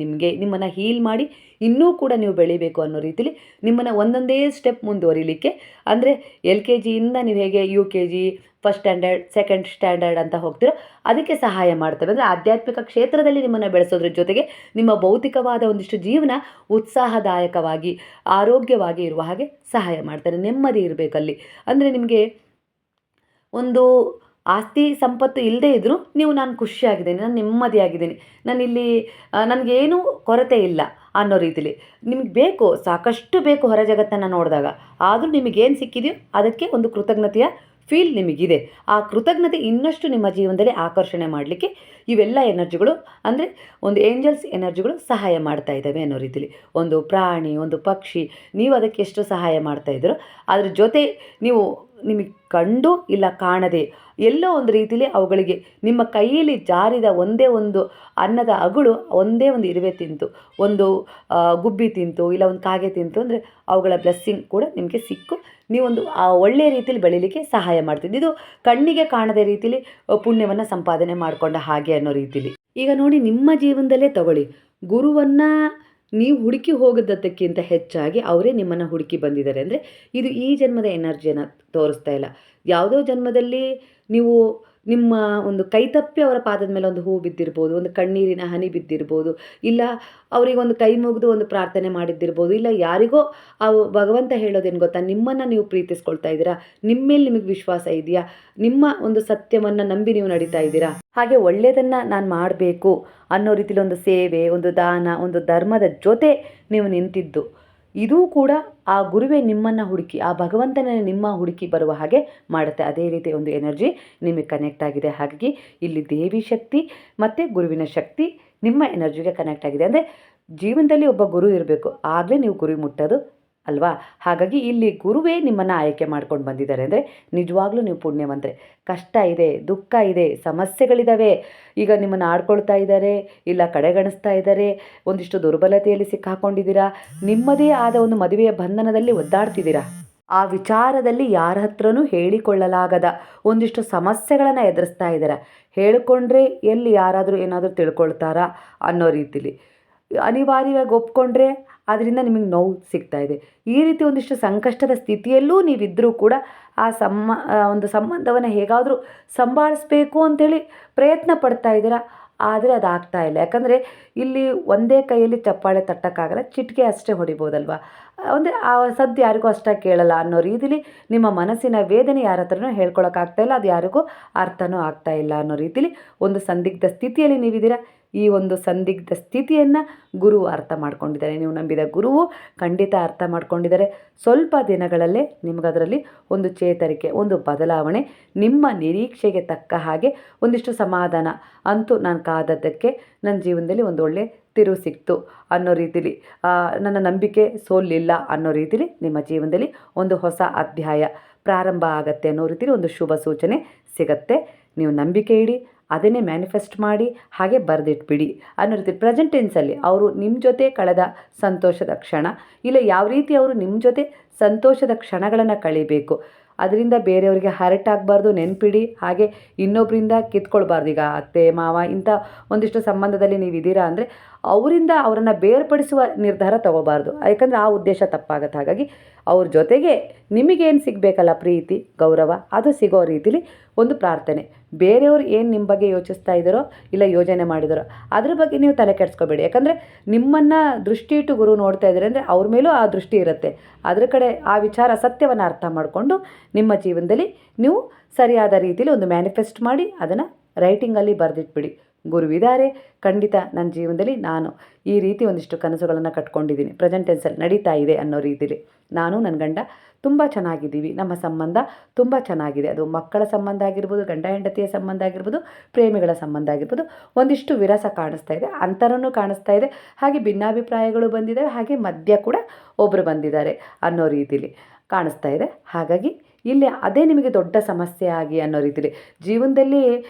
ನಿಮ್ಮನ್ನು ಹೀಲ್ ಮಾಡಿ ಇನ್ನೂ ಕೂಡ ನೀವು ಬೆಳಿಬೇಕು ಅನ್ನೋ ರೀತಿಲಿ ನಿಮ್ಮನ್ನು ಒಂದೊಂದೇ ಸ್ಟೆಪ್ ಮುಂದುವರಿಲಿಕ್ಕೆ, ಅಂದರೆ LKGಯಿಂದ ನೀವು ಹೇಗೆ UKG, first standard, second standard ಅಂತ ಹೋಗ್ತಿರೋ ಅದಕ್ಕೆ ಸಹಾಯ ಮಾಡ್ತವೆ. ಅಂದರೆ ಆಧ್ಯಾತ್ಮಿಕ ಕ್ಷೇತ್ರದಲ್ಲಿ ನಿಮ್ಮನ್ನು ಬೆಳೆಸೋದ್ರ ಜೊತೆಗೆ ನಿಮ್ಮ ಭೌತಿಕವಾದ ಒಂದಿಷ್ಟು ಜೀವನ ಉತ್ಸಾಹದಾಯಕವಾಗಿ, ಆರೋಗ್ಯವಾಗಿ ಇರುವ ಹಾಗೆ ಸಹಾಯ ಮಾಡ್ತಾರೆ. ನೆಮ್ಮದಿ ಇರಬೇಕಲ್ಲಿ. ಅಂದರೆ ನಿಮಗೆ ಒಂದು ಆಸ್ತಿ ಸಂಪತ್ತು ಇಲ್ಲದೇ ಇದ್ದರೂ ನೀವು ನಾನು ಖುಷಿಯಾಗಿದ್ದೀನಿ, ನಾನು ನೆಮ್ಮದಿಯಾಗಿದ್ದೀನಿ, ನಾನಿಲ್ಲಿ ನನಗೇನೂ ಕೊರತೆ ಇಲ್ಲ ಅನ್ನೋ ರೀತಿಲಿ ನಿಮಗೆ ಬೇಕು, ಸಾಕಷ್ಟು ಬೇಕು ಹೊರ ಜಗತ್ತನ್ನು ನೋಡಿದಾಗ. ಆದರೂ ನಿಮಗೇನು ಸಿಕ್ಕಿದೆಯೋ ಅದಕ್ಕೆ ಒಂದು ಕೃತಜ್ಞತೆಯ ಫೀಲ್ ನಿಮಗಿದೆ. ಆ ಕೃತಜ್ಞತೆ ಇನ್ನಷ್ಟು ನಿಮ್ಮ ಜೀವನದಲ್ಲಿ ಆಕರ್ಷಣೆ ಮಾಡಲಿಕ್ಕೆ ಇವೆಲ್ಲ ಎನರ್ಜಿಗಳು, ಅಂದರೆ ಒಂದು ಏಂಜಲ್ಸ್ ಎನರ್ಜಿಗಳು ಸಹಾಯ ಮಾಡ್ತಾ ಇದ್ದಾವೆ ಅನ್ನೋ ರೀತಿಲಿ. ಒಂದು ಪ್ರಾಣಿ, ಒಂದು ಪಕ್ಷಿ, ನೀವು ಅದಕ್ಕೆ ಎಷ್ಟು ಸಹಾಯ ಮಾಡ್ತಾಯಿದ್ದೀರೋ ಅದ್ರ ಜೊತೆ ನೀವು ನಿಮಗೆ ಕಂಡು ಇಲ್ಲ ಕಾಣದೆ ಎಲ್ಲೋ ಒಂದು ರೀತಿಲಿ ಅವುಗಳಿಗೆ ನಿಮ್ಮ ಕೈಯಲ್ಲಿ ಜಾರಿದ ಒಂದೇ ಒಂದು ಅನ್ನದ ಅಗಳು ಒಂದೇ ಒಂದು ಇರುವೆ ತಿಂತು, ಒಂದು ಗುಬ್ಬಿ ತಿಂತು, ಇಲ್ಲ ಒಂದು ಕಾಗೆ ತಿಂತು ಅಂದರೆ ಅವುಗಳ ಬ್ಲೆಸ್ಸಿಂಗ್ ಕೂಡ ನಿಮಗೆ ಸಿಕ್ಕು ನೀವೊಂದು ಒಳ್ಳೆಯ ರೀತಿಯಲ್ಲಿ ಬೆಳೀಲಿಕ್ಕೆ ಸಹಾಯ ಮಾಡ್ತಿದ್ದು. ಇದು ಕಣ್ಣಿಗೆ ಕಾಣದ ರೀತಿಲಿ ಪುಣ್ಯವನ್ನು ಸಂಪಾದನೆ ಮಾಡಿಕೊಂಡ ಹಾಗೆ ಅನ್ನೋ ರೀತಿಲಿ. ಈಗ ನೋಡಿ, ನಿಮ್ಮ ಜೀವನದಲ್ಲೇ ತಗೊಳ್ಳಿ, ಗುರುವನ್ನು ನೀವು ಹುಡುಕಿ ಹೋಗೋದಕ್ಕಿಂತ ಹೆಚ್ಚಾಗಿ ಅವರೇ ನಿಮ್ಮನ್ನು ಹುಡುಕಿ ಬಂದಿದ್ದಾರೆ. ಅಂದರೆ ಇದು ಈ ಜನ್ಮದ ಎನರ್ಜಿಯನ್ನು ತೋರಿಸ್ತಾ ಇಲ್ಲ. ಯಾವುದೋ ಜನ್ಮದಲ್ಲಿ ನೀವು ನಿಮ್ಮ ಒಂದು ಕೈತಪ್ಪಿ ಅವರ ಪಾದದ ಮೇಲೆ ಒಂದು ಹೂ ಬಿದ್ದಿರ್ಬೋದು, ಒಂದು ಕಣ್ಣೀರಿನ ಹನಿ ಬಿದ್ದಿರ್ಬೋದು, ಇಲ್ಲ ಅವರಿಗೊಂದು ಕೈ ಮುಗಿದು ಒಂದು ಪ್ರಾರ್ಥನೆ ಮಾಡಿದ್ದಿರ್ಬೋದು, ಇಲ್ಲ ಯಾರಿಗೋ ಭಗವಂತ ಹೇಳೋದೇನು ಗೊತ್ತಾ, ನಿಮ್ಮನ್ನು ನೀವು ಪ್ರೀತಿಸ್ಕೊಳ್ತಾ ಇದ್ದೀರಾ, ನಿಮ್ಮ ಮೇಲೆ ನಿಮಗೆ ವಿಶ್ವಾಸ ಇದೆಯಾ, ನಿಮ್ಮ ಒಂದು ಸತ್ಯವನ್ನು ನಂಬಿ ನೀವು ನಡೀತಾ ಇದ್ದೀರಾ, ಹಾಗೆ ಒಳ್ಳೆಯದನ್ನು ನಾನು ಮಾಡಬೇಕು ಅನ್ನೋ ರೀತಿಲಿ ಒಂದು ಸೇವೆ, ಒಂದು ದಾನ, ಒಂದು ಧರ್ಮದ ಜೊತೆ ನೀವು ನಿಂತಿದ್ದು ಇದೂ ಕೂಡ ಆ ಗುರುವೇ ನಿಮ್ಮನ್ನು ಹುಡುಕಿ, ಆ ಭಗವಂತನೇ ನಿಮ್ಮ ಹುಡುಕಿ ಬರುವ ಹಾಗೆ ಮಾಡುತ್ತೆ. ಅದೇ ರೀತಿ ಒಂದು ಎನರ್ಜಿ ನಿಮಗೆ ಕನೆಕ್ಟ್ ಆಗಿದೆ. ಹಾಗಾಗಿ ಇಲ್ಲಿ ದೇವಿ ಶಕ್ತಿ ಮತ್ತು ಗುರುವಿನ ಶಕ್ತಿ ನಿಮ್ಮ ಎನರ್ಜಿಗೆ ಕನೆಕ್ಟ್ ಆಗಿದೆ. ಅಂದರೆ ಜೀವನದಲ್ಲಿ ಒಬ್ಬ ಗುರು ಇರಬೇಕು, ಆಗಲೇ ನೀವು ಗುರಿ ಮುಟ್ಟೋದು ಅಲ್ವಾ. ಹಾಗಾಗಿ ಇಲ್ಲಿ ಗುರುವೇ ನಿಮ್ಮನ್ನು ಆಯ್ಕೆ ಮಾಡ್ಕೊಂಡು ಬಂದಿದ್ದಾರೆ ಅಂದರೆ ನಿಜವಾಗ್ಲೂ ನೀವು ಪುಣ್ಯವಂತರೆ. ಕಷ್ಟ ಇದೆ, ದುಃಖ ಇದೆ, ಸಮಸ್ಯೆಗಳಿದ್ದಾವೆ, ಈಗ ನಿಮ್ಮನ್ನು ಆಡ್ಕೊಳ್ತಾ ಇದ್ದಾರೆ, ಇಲ್ಲ ಕಡೆಗಣಿಸ್ತಾ ಇದ್ದಾರೆ, ಒಂದಿಷ್ಟು ದುರ್ಬಲತೆಯಲ್ಲಿ ಸಿಕ್ಕಾಕೊಂಡಿದ್ದೀರಾ, ನಿಮ್ಮದೇ ಆದ ಒಂದು ಮದುವೆಯ ಬಂಧನದಲ್ಲಿ ಒದ್ದಾಡ್ತಿದ್ದೀರಾ, ಆ ವಿಚಾರದಲ್ಲಿ ಯಾರ ಹತ್ರನೂ ಹೇಳಿಕೊಳ್ಳಲಾಗದ ಒಂದಿಷ್ಟು ಸಮಸ್ಯೆಗಳನ್ನು ಎದುರಿಸ್ತಾ ಇದ್ದೀರಾ. ಹೇಳಿಕೊಂಡ್ರೆ ಎಲ್ಲಿ ಯಾರಾದರೂ ಏನಾದರೂ ತಿಳ್ಕೊಳ್ತಾರಾ ಅನ್ನೋ ರೀತಿಲಿ, ಅನಿವಾರ್ಯವಾಗಿ ಒಪ್ಕೊಂಡ್ರೆ ಅದರಿಂದ ನಿಮಗೆ ನೋವು ಸಿಗ್ತಾ ಇದೆ. ಈ ರೀತಿ ಒಂದಿಷ್ಟು ಸಂಕಷ್ಟದ ಸ್ಥಿತಿಯಲ್ಲೂ ನೀವಿದ್ದರೂ ಕೂಡ ಆ ಒಂದು ಸಂಬಂಧವನ್ನು ಹೇಗಾದರೂ ಸಂಭಾಳಿಸ್ಬೇಕು ಅಂಥೇಳಿ ಪ್ರಯತ್ನ ಪಡ್ತಾ ಇದ್ದೀರಾ. ಆದರೆ ಅದಾಗ್ತಾ ಇಲ್ಲ. ಯಾಕಂದರೆ ಇಲ್ಲಿ ಒಂದೇ ಕೈಯಲ್ಲಿ ಚಪ್ಪಾಳೆ ತಟ್ಟಕ್ಕಾಗಲ್ಲ, ಚಿಟಿಕೆ ಅಷ್ಟೇ ಹೊಡಿಬೋದಲ್ವ. ಅಂದರೆ ಆ ಸದ್ದು ಯಾರಿಗೂ ಅಷ್ಟಾಗಿ ಕೇಳಲ್ಲ ಅನ್ನೋ ರೀತಿಲಿ ನಿಮ್ಮ ಮನಸ್ಸಿನ ವೇದನೆ ಯಾರ ಹತ್ರನೂ ಹೇಳ್ಕೊಳಕ್ಕಾಗ್ತಾಯಿಲ್ಲ, ಅದು ಯಾರಿಗೂ ಅರ್ಥನೂ ಆಗ್ತಾ ಇಲ್ಲ ಅನ್ನೋ ರೀತಿಲಿ ಒಂದು ಸಂದಿಗ್ಧ ಸ್ಥಿತಿಯಲ್ಲಿ ನೀವಿದ್ದೀರಾ. ಈ ಒಂದು ಸಂದಿಗ್ಧ ಸ್ಥಿತಿಯನ್ನು ಗುರು ಅರ್ಥ ಮಾಡ್ಕೊಂಡಿದ್ದಾರೆ. ನೀವು ನಂಬಿದ ಗುರುವು ಖಂಡಿತ ಅರ್ಥ ಮಾಡ್ಕೊಂಡಿದ್ದಾರೆ. ಸ್ವಲ್ಪ ದಿನಗಳಲ್ಲೇ ನಿಮಗದರಲ್ಲಿ ಒಂದು ಚೇತರಿಕೆ, ಒಂದು ಬದಲಾವಣೆ, ನಿಮ್ಮ ನಿರೀಕ್ಷೆಗೆ ತಕ್ಕ ಹಾಗೆ ಒಂದಿಷ್ಟು ಸಮಾಧಾನ, ಅಂತೂ ನಾನು ಕಾದದ್ದಕ್ಕೆ ನನ್ನ ಜೀವನದಲ್ಲಿ ಒಂದು ಒಳ್ಳೆ ತಿರುವು ಸಿಕ್ತು ಅನ್ನೋ ರೀತಿಲಿ, ನನ್ನ ನಂಬಿಕೆ ಸೋಲಿಲ್ಲ ಅನ್ನೋ ರೀತಿಲಿ ನಿಮ್ಮ ಜೀವನದಲ್ಲಿ ಒಂದು ಹೊಸ ಅಧ್ಯಾಯ ಪ್ರಾರಂಭ ಆಗತ್ತೆ ಅನ್ನೋ ರೀತಿಲಿ ಒಂದು ಶುಭ ಸೂಚನೆ ಸಿಗತ್ತೆ. ನೀವು ನಂಬಿಕೆ ಇಡಿ, ಅದನ್ನೇ ಮ್ಯಾನಿಫೆಸ್ಟ್ ಮಾಡಿ, ಹಾಗೆ ಬರೆದಿಟ್ಬಿಡಿ ಅನ್ನೋ ರೀತಿ. ಪ್ರೆಸೆಂಟ್ ಟೆನ್ಸಲ್ಲಿ ಅವರು ನಿಮ್ಮ ಜೊತೆ ಕಳೆದ ಸಂತೋಷದ ಕ್ಷಣ, ಇಲ್ಲ ಯಾವ ರೀತಿ ಅವರು ನಿಮ್ಮ ಜೊತೆ ಸಂತೋಷದ ಕ್ಷಣಗಳನ್ನು ಕಳಿಬೇಕು, ಅದರಿಂದ ಬೇರೆಯವರಿಗೆ ಹರ್ಟ್ ಆಗಬಾರ್ದು, ನೆನಪಿಡಿ. ಹಾಗೆ ಇನ್ನೊಬ್ಬರಿಂದ ಕಿತ್ಕೊಳ್ಬಾರ್ದು. ಈಗ ಅತ್ತೆ ಮಾವ ಇಂಥ ಒಂದಿಷ್ಟು ಸಂಬಂಧದಲ್ಲಿ ನೀವಿದ್ದೀರಾ ಅಂದರೆ ಅವರಿಂದ ಅವರನ್ನು ಬೇರ್ಪಡಿಸುವ ನಿರ್ಧಾರ ತಗೋಬಾರ್ದು, ಯಾಕಂದರೆ ಆ ಉದ್ದೇಶ ತಪ್ಪಾಗತ್ತೆ. ಹಾಗಾಗಿ ಅವ್ರ ಜೊತೆಗೆ ನಿಮಗೇನು ಸಿಗಬೇಕಲ್ಲ, ಪ್ರೀತಿ ಗೌರವ, ಅದು ಸಿಗೋ ರೀತಿಲಿ ಒಂದು ಪ್ರಾರ್ಥನೆ. ಬೇರೆಯವರು ಏನು ನಿಮ್ಮ ಬಗ್ಗೆ ಯೋಚಿಸ್ತಾ ಇದ್ದಾರೋ ಇಲ್ಲ ಯೋಜನೆ ಮಾಡಿದಾರೋ ಅದ್ರ ಬಗ್ಗೆ ನೀವು ತಲೆ ಕೆಡಿಸ್ಕೋಬೇಡಿ. ಯಾಕಂದರೆ ನಿಮ್ಮನ್ನು ದೃಷ್ಟಿ ಇಟ್ಟು ಗುರು ನೋಡ್ತಾ ಇದ್ದಾರೆ ಅಂದರೆ ಅವ್ರ ಮೇಲೂ ಆ ದೃಷ್ಟಿ ಇರುತ್ತೆ. ಅದ್ರ ಕಡೆ ಆ ವಿಚಾರ ಸತ್ಯವನ್ನು ಅರ್ಥ ಮಾಡಿಕೊಂಡು ನಿಮ್ಮ ಜೀವನದಲ್ಲಿ ನೀವು ಸರಿಯಾದ ರೀತಿಯಲ್ಲಿ ಒಂದು ಮ್ಯಾನಿಫೆಸ್ಟ್ ಮಾಡಿ ಅದನ್ನು ರೈಟಿಂಗಲ್ಲಿ ಬರೆದಿಟ್ಬಿಡಿ. ಗುರುವಿದ್ದಾರೆ, ಖಂಡಿತ ನನ್ನ ಜೀವನದಲ್ಲಿ ನಾನು ಈ ರೀತಿ ಒಂದಿಷ್ಟು ಕನಸುಗಳನ್ನು ಕಟ್ಕೊಂಡಿದ್ದೀನಿ, ಪ್ರೆಸೆಂಟ್ ಟೆನ್ಸಲ್ಲಿ ನಡೀತಾ ಇದೆ ಅನ್ನೋ ರೀತಿಲಿ ನಾನು ನನ್ನ ಗಂಡ ತುಂಬ ಚೆನ್ನಾಗಿದ್ದೀವಿ, ನಮ್ಮ ಸಂಬಂಧ ತುಂಬ ಚೆನ್ನಾಗಿದೆ. ಅದು ಮಕ್ಕಳ ಸಂಬಂಧ ಆಗಿರ್ಬೋದು, ಗಂಡ ಹೆಂಡತಿಯ ಸಂಬಂಧ ಆಗಿರ್ಬೋದು, ಪ್ರೇಮಿಗಳ ಸಂಬಂಧ ಆಗಿರ್ಬೋದು. ಒಂದಿಷ್ಟು ವಿರಸ ಕಾಣಿಸ್ತಾ ಇದೆ, ಅಂತರನೂ ಕಾಣಿಸ್ತಾ ಇದೆ, ಹಾಗೆ ಭಿನ್ನಾಭಿಪ್ರಾಯಗಳು ಬಂದಿದ್ದಾವೆ, ಹಾಗೆ ಮಧ್ಯ ಕೂಡ ಒಬ್ಬರು ಬಂದಿದ್ದಾರೆ ಅನ್ನೋ ರೀತಿಲಿ ಕಾಣಿಸ್ತಾ ಇದೆ. ಹಾಗಾಗಿ ಇಲ್ಲಿ ಅದೇ ನಿಮಗೆ ದೊಡ್ಡ ಸಮಸ್ಯೆ ಆಗಿ ಅನ್ನೋ ರೀತಿಲಿ ಜೀವನದಲ್ಲಿ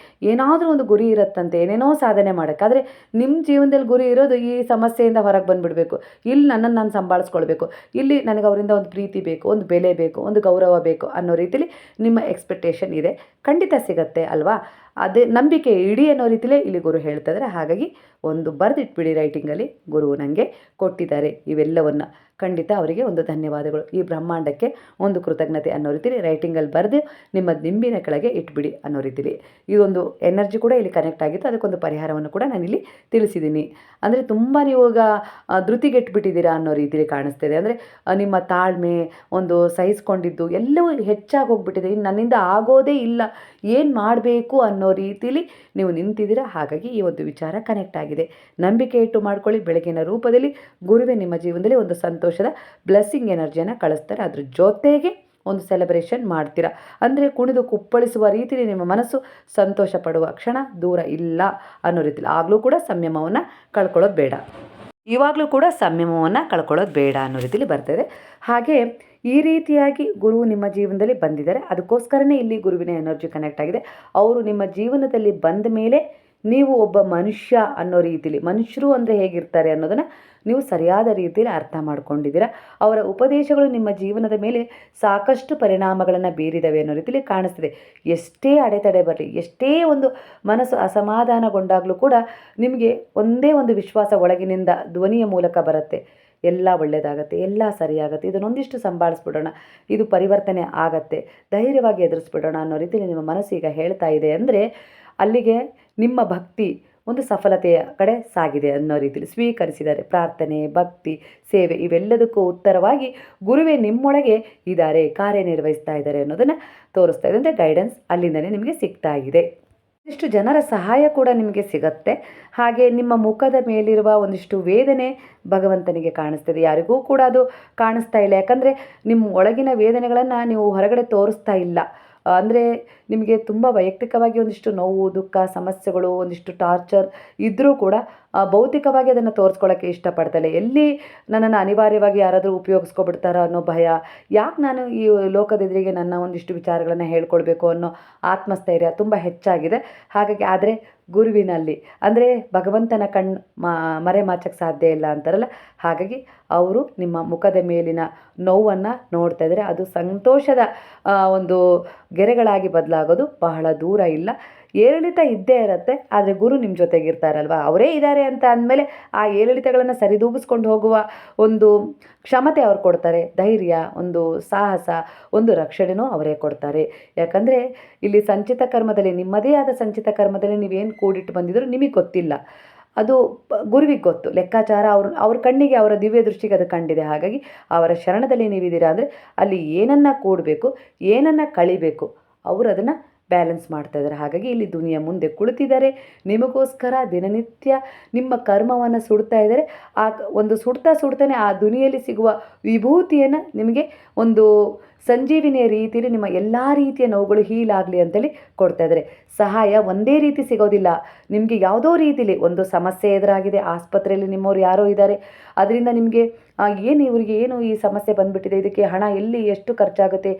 ಏನಾದರೂ ಒಂದು ಗುರಿ ಇರುತ್ತಂತೆ, ಏನೇನೋ ಸಾಧನೆ ಮಾಡೋಕ್ಕಾದರೆ ನಿಮ್ಮ ಜೀವನದಲ್ಲಿ ಗುರಿ ಇರೋದು ಈ ಸಮಸ್ಯೆಯಿಂದ ಹೊರಗೆ ಬಂದುಬಿಡಬೇಕು, ಇಲ್ಲಿ ನನ್ನನ್ನು ನಾನು ಸಂಭಾಳಿಸ್ಕೊಳ್ಬೇಕು, ಇಲ್ಲಿ ನನಗೆ ಅವರಿಂದ ಒಂದು ಪ್ರೀತಿ ಬೇಕು, ಒಂದು ಬೆಲೆ ಬೇಕು, ಒಂದು ಗೌರವ ಬೇಕು ಅನ್ನೋ ರೀತಿಲಿ ನಿಮ್ಮ ಎಕ್ಸ್ಪೆಕ್ಟೇಷನ್ ಇದೆ. ಖಂಡಿತ ಸಿಗತ್ತೆ ಅಲ್ವಾ. ಅದೇ ನಂಬಿಕೆ ಇಡಿ ಅನ್ನೋ ರೀತಿಲೇ ಇಲ್ಲಿ ಗುರು ಹೇಳ್ತಿದ್ದಾರೆ. ಹಾಗಾಗಿ ಒಂದು ಬರೆದಿಟ್ಬಿಡಿ ರೈಟಿಂಗಲ್ಲಿ, ಗುರು ನನಗೆ ಕೊಟ್ಟಿದ್ದಾರೆ ಇವೆಲ್ಲವನ್ನು, ಖಂಡಿತ ಅವರಿಗೆ ಒಂದು ಧನ್ಯವಾದಗಳು, ಈ ಬ್ರಹ್ಮಾಂಡಕ್ಕೆ ಒಂದು ಕೃತಜ್ಞತೆ ಅನ್ನೋ ರೀತಿಲಿ ರೈಟಿಂಗಲ್ಲಿ ಬರೆದು ನಿಮ್ಮ ದಿಂಬಿನ ಕೆಳಗೆ ಇಟ್ಬಿಡಿ ಅನ್ನೋ ರೀತಿಲಿ. ಇದೊಂದು ಎನರ್ಜಿ ಕೂಡ ಇಲ್ಲಿ ಕನೆಕ್ಟ್ ಆಗಿತ್ತು, ಅದಕ್ಕೊಂದು ಪರಿಹಾರವನ್ನು ಕೂಡ ನಾನಿಲ್ಲಿ ತಿಳಿಸಿದ್ದೀನಿ. ಅಂದರೆ ತುಂಬ ನೀವು ಈಗ ಧೃತಿಗೆಟ್ಬಿಟ್ಟಿದ್ದೀರಾ ಅನ್ನೋ ರೀತಿಲಿ ಕಾಣಿಸ್ತಿದೆ. ಅಂದರೆ ನಿಮ್ಮ ತಾಳ್ಮೆ, ಒಂದು ಸಹಿಸ್ಕೊಂಡಿದ್ದು ಎಲ್ಲವೂ ಹೆಚ್ಚಾಗಿ ಹೋಗ್ಬಿಟ್ಟಿದೆ. ಇನ್ನು ನನ್ನಿಂದ ಆಗೋದೇ ಇಲ್ಲ, ಏನು ಮಾಡಬೇಕು ಅನ್ನೋ ರೀತಿಲಿ ನೀವು ನಿಂತಿದ್ದೀರಾ. ಹಾಗಾಗಿ ಈ ಒಂದು ವಿಚಾರ ಕನೆಕ್ಟ್ ಆಗಿದೆ. ನಂಬಿಕೆ ಇಟ್ಟು ಮಾಡ್ಕೊಳ್ಳಿ. ಬೆಳಗಿನ ರೂಪದಲ್ಲಿ ಗುರುವೇ ನಿಮ್ಮ ಜೀವನದಲ್ಲಿ ಒಂದು ಸಂತೋಷದ ಬ್ಲೆಸ್ಸಿಂಗ್ ಎನರ್ಜಿಯನ್ನು ಕಳಿಸ್ತಾರೆ. ಅದ್ರ ಜೊತೆಗೆ ಒಂದು ಸೆಲೆಬ್ರೇಷನ್ ಮಾಡ್ತೀರಾ. ಅಂದರೆ ಕುಣಿದು ಕುಪ್ಪಳಿಸುವ ರೀತಿಯಲ್ಲಿ ನಿಮ್ಮ ಮನಸ್ಸು ಸಂತೋಷ ಪಡುವ ಕ್ಷಣ ದೂರ ಇಲ್ಲ ಅನ್ನೋ ರೀತಿಲಿ. ಆಗಲೂ ಕೂಡ ಸಂಯಮವನ್ನು ಕಳ್ಕೊಳ್ಳೋದು ಬೇಡ, ಇವಾಗಲೂ ಕೂಡ ಸಂಯಮವನ್ನು ಕಳ್ಕೊಳ್ಳೋದು ಬೇಡ ಅನ್ನೋ ರೀತಿಲಿ ಬರ್ತದೆ. ಹಾಗೆ ಈ ರೀತಿಯಾಗಿ ಗುರು ನಿಮ್ಮ ಜೀವನದಲ್ಲಿ ಬಂದಿದ್ದಾರೆ. ಅದಕ್ಕೋಸ್ಕರನೇ ಇಲ್ಲಿ ಗುರುವಿನ ಎನರ್ಜಿ ಕನೆಕ್ಟ್ ಆಗಿದೆ. ಅವರು ನಿಮ್ಮ ಜೀವನದಲ್ಲಿ ಬಂದ ಮೇಲೆ ನೀವು ಒಬ್ಬ ಮನುಷ್ಯ ಅನ್ನೋ ರೀತಿಲಿ, ಮನುಷ್ಯರು ಅಂದರೆ ಹೇಗಿರ್ತಾರೆ ಅನ್ನೋದನ್ನು ನೀವು ಸರಿಯಾದ ರೀತಿಯಲ್ಲಿ ಅರ್ಥ ಮಾಡ್ಕೊಂಡಿದ್ದೀರಾ. ಅವರ ಉಪದೇಶಗಳು ನಿಮ್ಮ ಜೀವನದ ಮೇಲೆ ಸಾಕಷ್ಟು ಪರಿಣಾಮಗಳನ್ನು ಬೀರಿದವೆ ಅನ್ನೋ ರೀತಿಲಿ ಕಾಣಿಸ್ತಿದೆ. ಎಷ್ಟೇ ಅಡೆತಡೆ ಬರಲಿ, ಎಷ್ಟೇ ಒಂದು ಮನಸ್ಸು ಅಸಮಾಧಾನಗೊಂಡಾಗಲೂ ಕೂಡ ನಿಮಗೆ ಒಂದೇ ಒಂದು ವಿಶ್ವಾಸ ಒಳಗಿನಿಂದ ಧ್ವನಿಯ ಮೂಲಕ ಬರುತ್ತೆ, ಎಲ್ಲ ಒಳ್ಳೆಯದಾಗತ್ತೆ, ಎಲ್ಲ ಸರಿಯಾಗತ್ತೆ, ಇದನ್ನೊಂದಿಷ್ಟು ಸಂಭಾಳಿಸ್ಬಿಡೋಣ, ಇದು ಪರಿವರ್ತನೆ ಆಗತ್ತೆ, ಧೈರ್ಯವಾಗಿ ಎದುರಿಸ್ಬಿಡೋಣ ಅನ್ನೋ ರೀತಿಯಲ್ಲಿ ನಿಮ್ಮ ಮನಸ್ಸು ಈಗ ಹೇಳ್ತಾ ಇದೆ ಅಂದರೆ ಅಲ್ಲಿಗೆ ನಿಮ್ಮ ಭಕ್ತಿ ಒಂದು ಸಫಲತೆಯ ಕಡೆ ಸಾಗಿದೆ ಅನ್ನೋ ರೀತಿಯಲ್ಲಿ ಸ್ವೀಕರಿಸಿದ್ದಾರೆ. ಪ್ರಾರ್ಥನೆ, ಭಕ್ತಿ, ಸೇವೆ ಇವೆಲ್ಲದಕ್ಕೂ ಉತ್ತರವಾಗಿ ಗುರುವೇ ನಿಮ್ಮೊಳಗೆ ಇದ್ದಾರೆ, ಕಾರ್ಯನಿರ್ವಹಿಸ್ತಾ ಇದ್ದಾರೆ ಅನ್ನೋದನ್ನು ತೋರಿಸ್ತಾ ಇದೆ. ಅಂದರೆ ಗೈಡೆನ್ಸ್ ಅಲ್ಲಿಂದಲೇ ನಿಮಗೆ ಸಿಗ್ತಾ ಇದೆ. ಒಂದಿಷ್ಟು ಜನರ ಸಹಾಯ ಕೂಡ ನಿಮಗೆ ಸಿಗತ್ತೆ. ಹಾಗೆ ನಿಮ್ಮ ಮುಖದ ಮೇಲಿರುವ ಒಂದಿಷ್ಟು ವೇದನೆ ಭಗವಂತನಿಗೆ ಕಾಣಿಸ್ತದೆ. ಯಾರಿಗೂ ಕೂಡ ಅದು ಕಾಣಿಸ್ತಾ ಇಲ್ಲ. ಯಾಕಂದರೆ ನಿಮ್ಮ ಒಳಗಿನ ವೇದನೆಗಳನ್ನು ನೀವು ಹೊರಗಡೆ ತೋರಿಸ್ತಾ ಇಲ್ಲ. ಅಂದರೆ ನಿಮಗೆ ತುಂಬ ವೈಯಕ್ತಿಕವಾಗಿ ಒಂದಿಷ್ಟು ನೋವು, ದುಃಖ, ಸಮಸ್ಯೆಗಳು, ಒಂದಿಷ್ಟು ಟಾರ್ಚರ್ ಇದ್ದರೂ ಕೂಡ ಭೌತಿಕವಾಗಿ ಅದನ್ನು ತೋರಿಸ್ಕೊಳ್ಳೋಕ್ಕೆ ಇಷ್ಟಪಡ್ತಲ್ಲ. ಎಲ್ಲಿ ನನ್ನನ್ನು ಅನಿವಾರ್ಯವಾಗಿ ಯಾರಾದರೂ ಉಪಯೋಗಿಸ್ಕೊಬಿಡ್ತಾರೋ ಅನ್ನೋ ಭಯ, ಯಾಕೆ ನಾನು ಈ ಲೋಕದೆದುರಿಗೆ ನನ್ನ ಒಂದಿಷ್ಟು ವಿಚಾರಗಳನ್ನು ಹೇಳ್ಕೊಳ್ಬೇಕು ಅನ್ನೋ ಆತ್ಮಸ್ಥೈರ್ಯ ತುಂಬ ಹೆಚ್ಚಾಗಿದೆ. ಹಾಗಾಗಿ ಆದರೆ ಗುರುವಿನಲ್ಲಿ ಅಂದರೆ ಭಗವಂತನ ಕಣ್ಣು ಮರೆಮಾಚಕ್ಕೆ ಸಾಧ್ಯ ಇಲ್ಲ ಅಂತಾರಲ್ಲ, ಹಾಗಾಗಿ ಅವರು ನಿಮ್ಮ ಮುಖದ ಮೇಲಿನ ನೋವನ್ನು ನೋಡ್ತಾ ಇದ್ದಾರೆ. ಅದು ಸಂತೋಷದ ಒಂದು ಗೆರೆಗಳಾಗಿ ಬದಲಾಗೋದು ಬಹಳ ದೂರ ಇಲ್ಲ. ಏರಿಳಿತ ಇದ್ದೇ ಇರುತ್ತೆ, ಆದರೆ ಗುರು ನಿಮ್ಮ ಜೊತೆಗಿರ್ತಾರಲ್ವ, ಅವರೇ ಇದ್ದಾರೆ ಅಂತ ಅಂದಮೇಲೆ ಆ ಏರಿಳಿತಗಳನ್ನು ಸರಿದೂಗಿಸ್ಕೊಂಡು ಹೋಗುವ ಒಂದು ಕ್ಷಮತೆ ಅವ್ರು ಕೊಡ್ತಾರೆ. ಧೈರ್ಯ, ಒಂದು ಸಾಹಸ, ಒಂದು ರಕ್ಷಣೆನೂ ಅವರೇ ಕೊಡ್ತಾರೆ. ಯಾಕಂದರೆ ಇಲ್ಲಿ ಸಂಚಿತ ಕರ್ಮದಲ್ಲಿ, ನಿಮ್ಮದೇ ಆದ ಸಂಚಿತ ಕರ್ಮದಲ್ಲಿ ನೀವೇನು ಕೂಡಿಟ್ಟು ಬಂದಿದ್ರು ನಿಮಗೆ ಗೊತ್ತಿಲ್ಲ, ಅದು ಗುರುವಿಗೆ ಗೊತ್ತು. ಲೆಕ್ಕಾಚಾರ ಅವ್ರ ಕಣ್ಣಿಗೆ, ಅವರ ದಿವ್ಯ ದೃಷ್ಟಿಗೆ ಅದು ಕಂಡಿದೆ. ಹಾಗಾಗಿ ಅವರ ಶರಣದಲ್ಲಿ ನೀವಿದ್ದೀರಾ ಅಂದರೆ ಅಲ್ಲಿ ಏನನ್ನು ಕೂಡಬೇಕು, ಏನನ್ನು ಕಳಿಬೇಕು, ಅವರು ಅದನ್ನು ಬ್ಯಾಲೆನ್ಸ್ ಮಾಡ್ತಾ ಇದ್ದಾರೆ. ಹಾಗಾಗಿ ಇಲ್ಲಿ ದುನಿಯಾ ಮುಂದೆ ಕುಳಿತಿದ್ದಾರೆ, ನಿಮಗೋಸ್ಕರ ದಿನನಿತ್ಯ ನಿಮ್ಮ ಕರ್ಮವನ್ನು ಸುಡ್ತಾ ಇದ್ದಾರೆ. ಆ ಒಂದು ಸುಡ್ತಾನೆ ಆ ದುನಿಯಲ್ಲಿ ಸಿಗುವ ವಿಭೂತಿಯನ್ನು ನಿಮಗೆ ಒಂದು ಸಂಜೀವಿನಿಯ ರೀತಿಯಲ್ಲಿ ನಿಮ್ಮ ಎಲ್ಲ ರೀತಿಯ ನೋವುಗಳು ಹೀಲಾಗಲಿ ಅಂತೇಳಿ ಕೊಡ್ತಾ ಇದ್ದಾರೆ. ಸಹಾಯ ಒಂದೇ ರೀತಿ ಸಿಗೋದಿಲ್ಲ. ನಿಮಗೆ ಯಾವುದೋ ರೀತಿಯಲ್ಲಿ ಒಂದು ಸಮಸ್ಯೆ ಎದುರಾಗಿದೆ, ಆಸ್ಪತ್ರೆಯಲ್ಲಿ ನಿಮ್ಮವ್ರು ಯಾರೋ ಇದ್ದಾರೆ, ಅದರಿಂದ ನಿಮಗೆ ಇವರಿಗೆ ಏನು ಈ ಸಮಸ್ಯೆ ಬಂದುಬಿಟ್ಟಿದೆ, ಇದಕ್ಕೆ ಹಣ ಎಲ್ಲಿ ಎಷ್ಟು ಖರ್ಚಾಗುತ್ತೆ,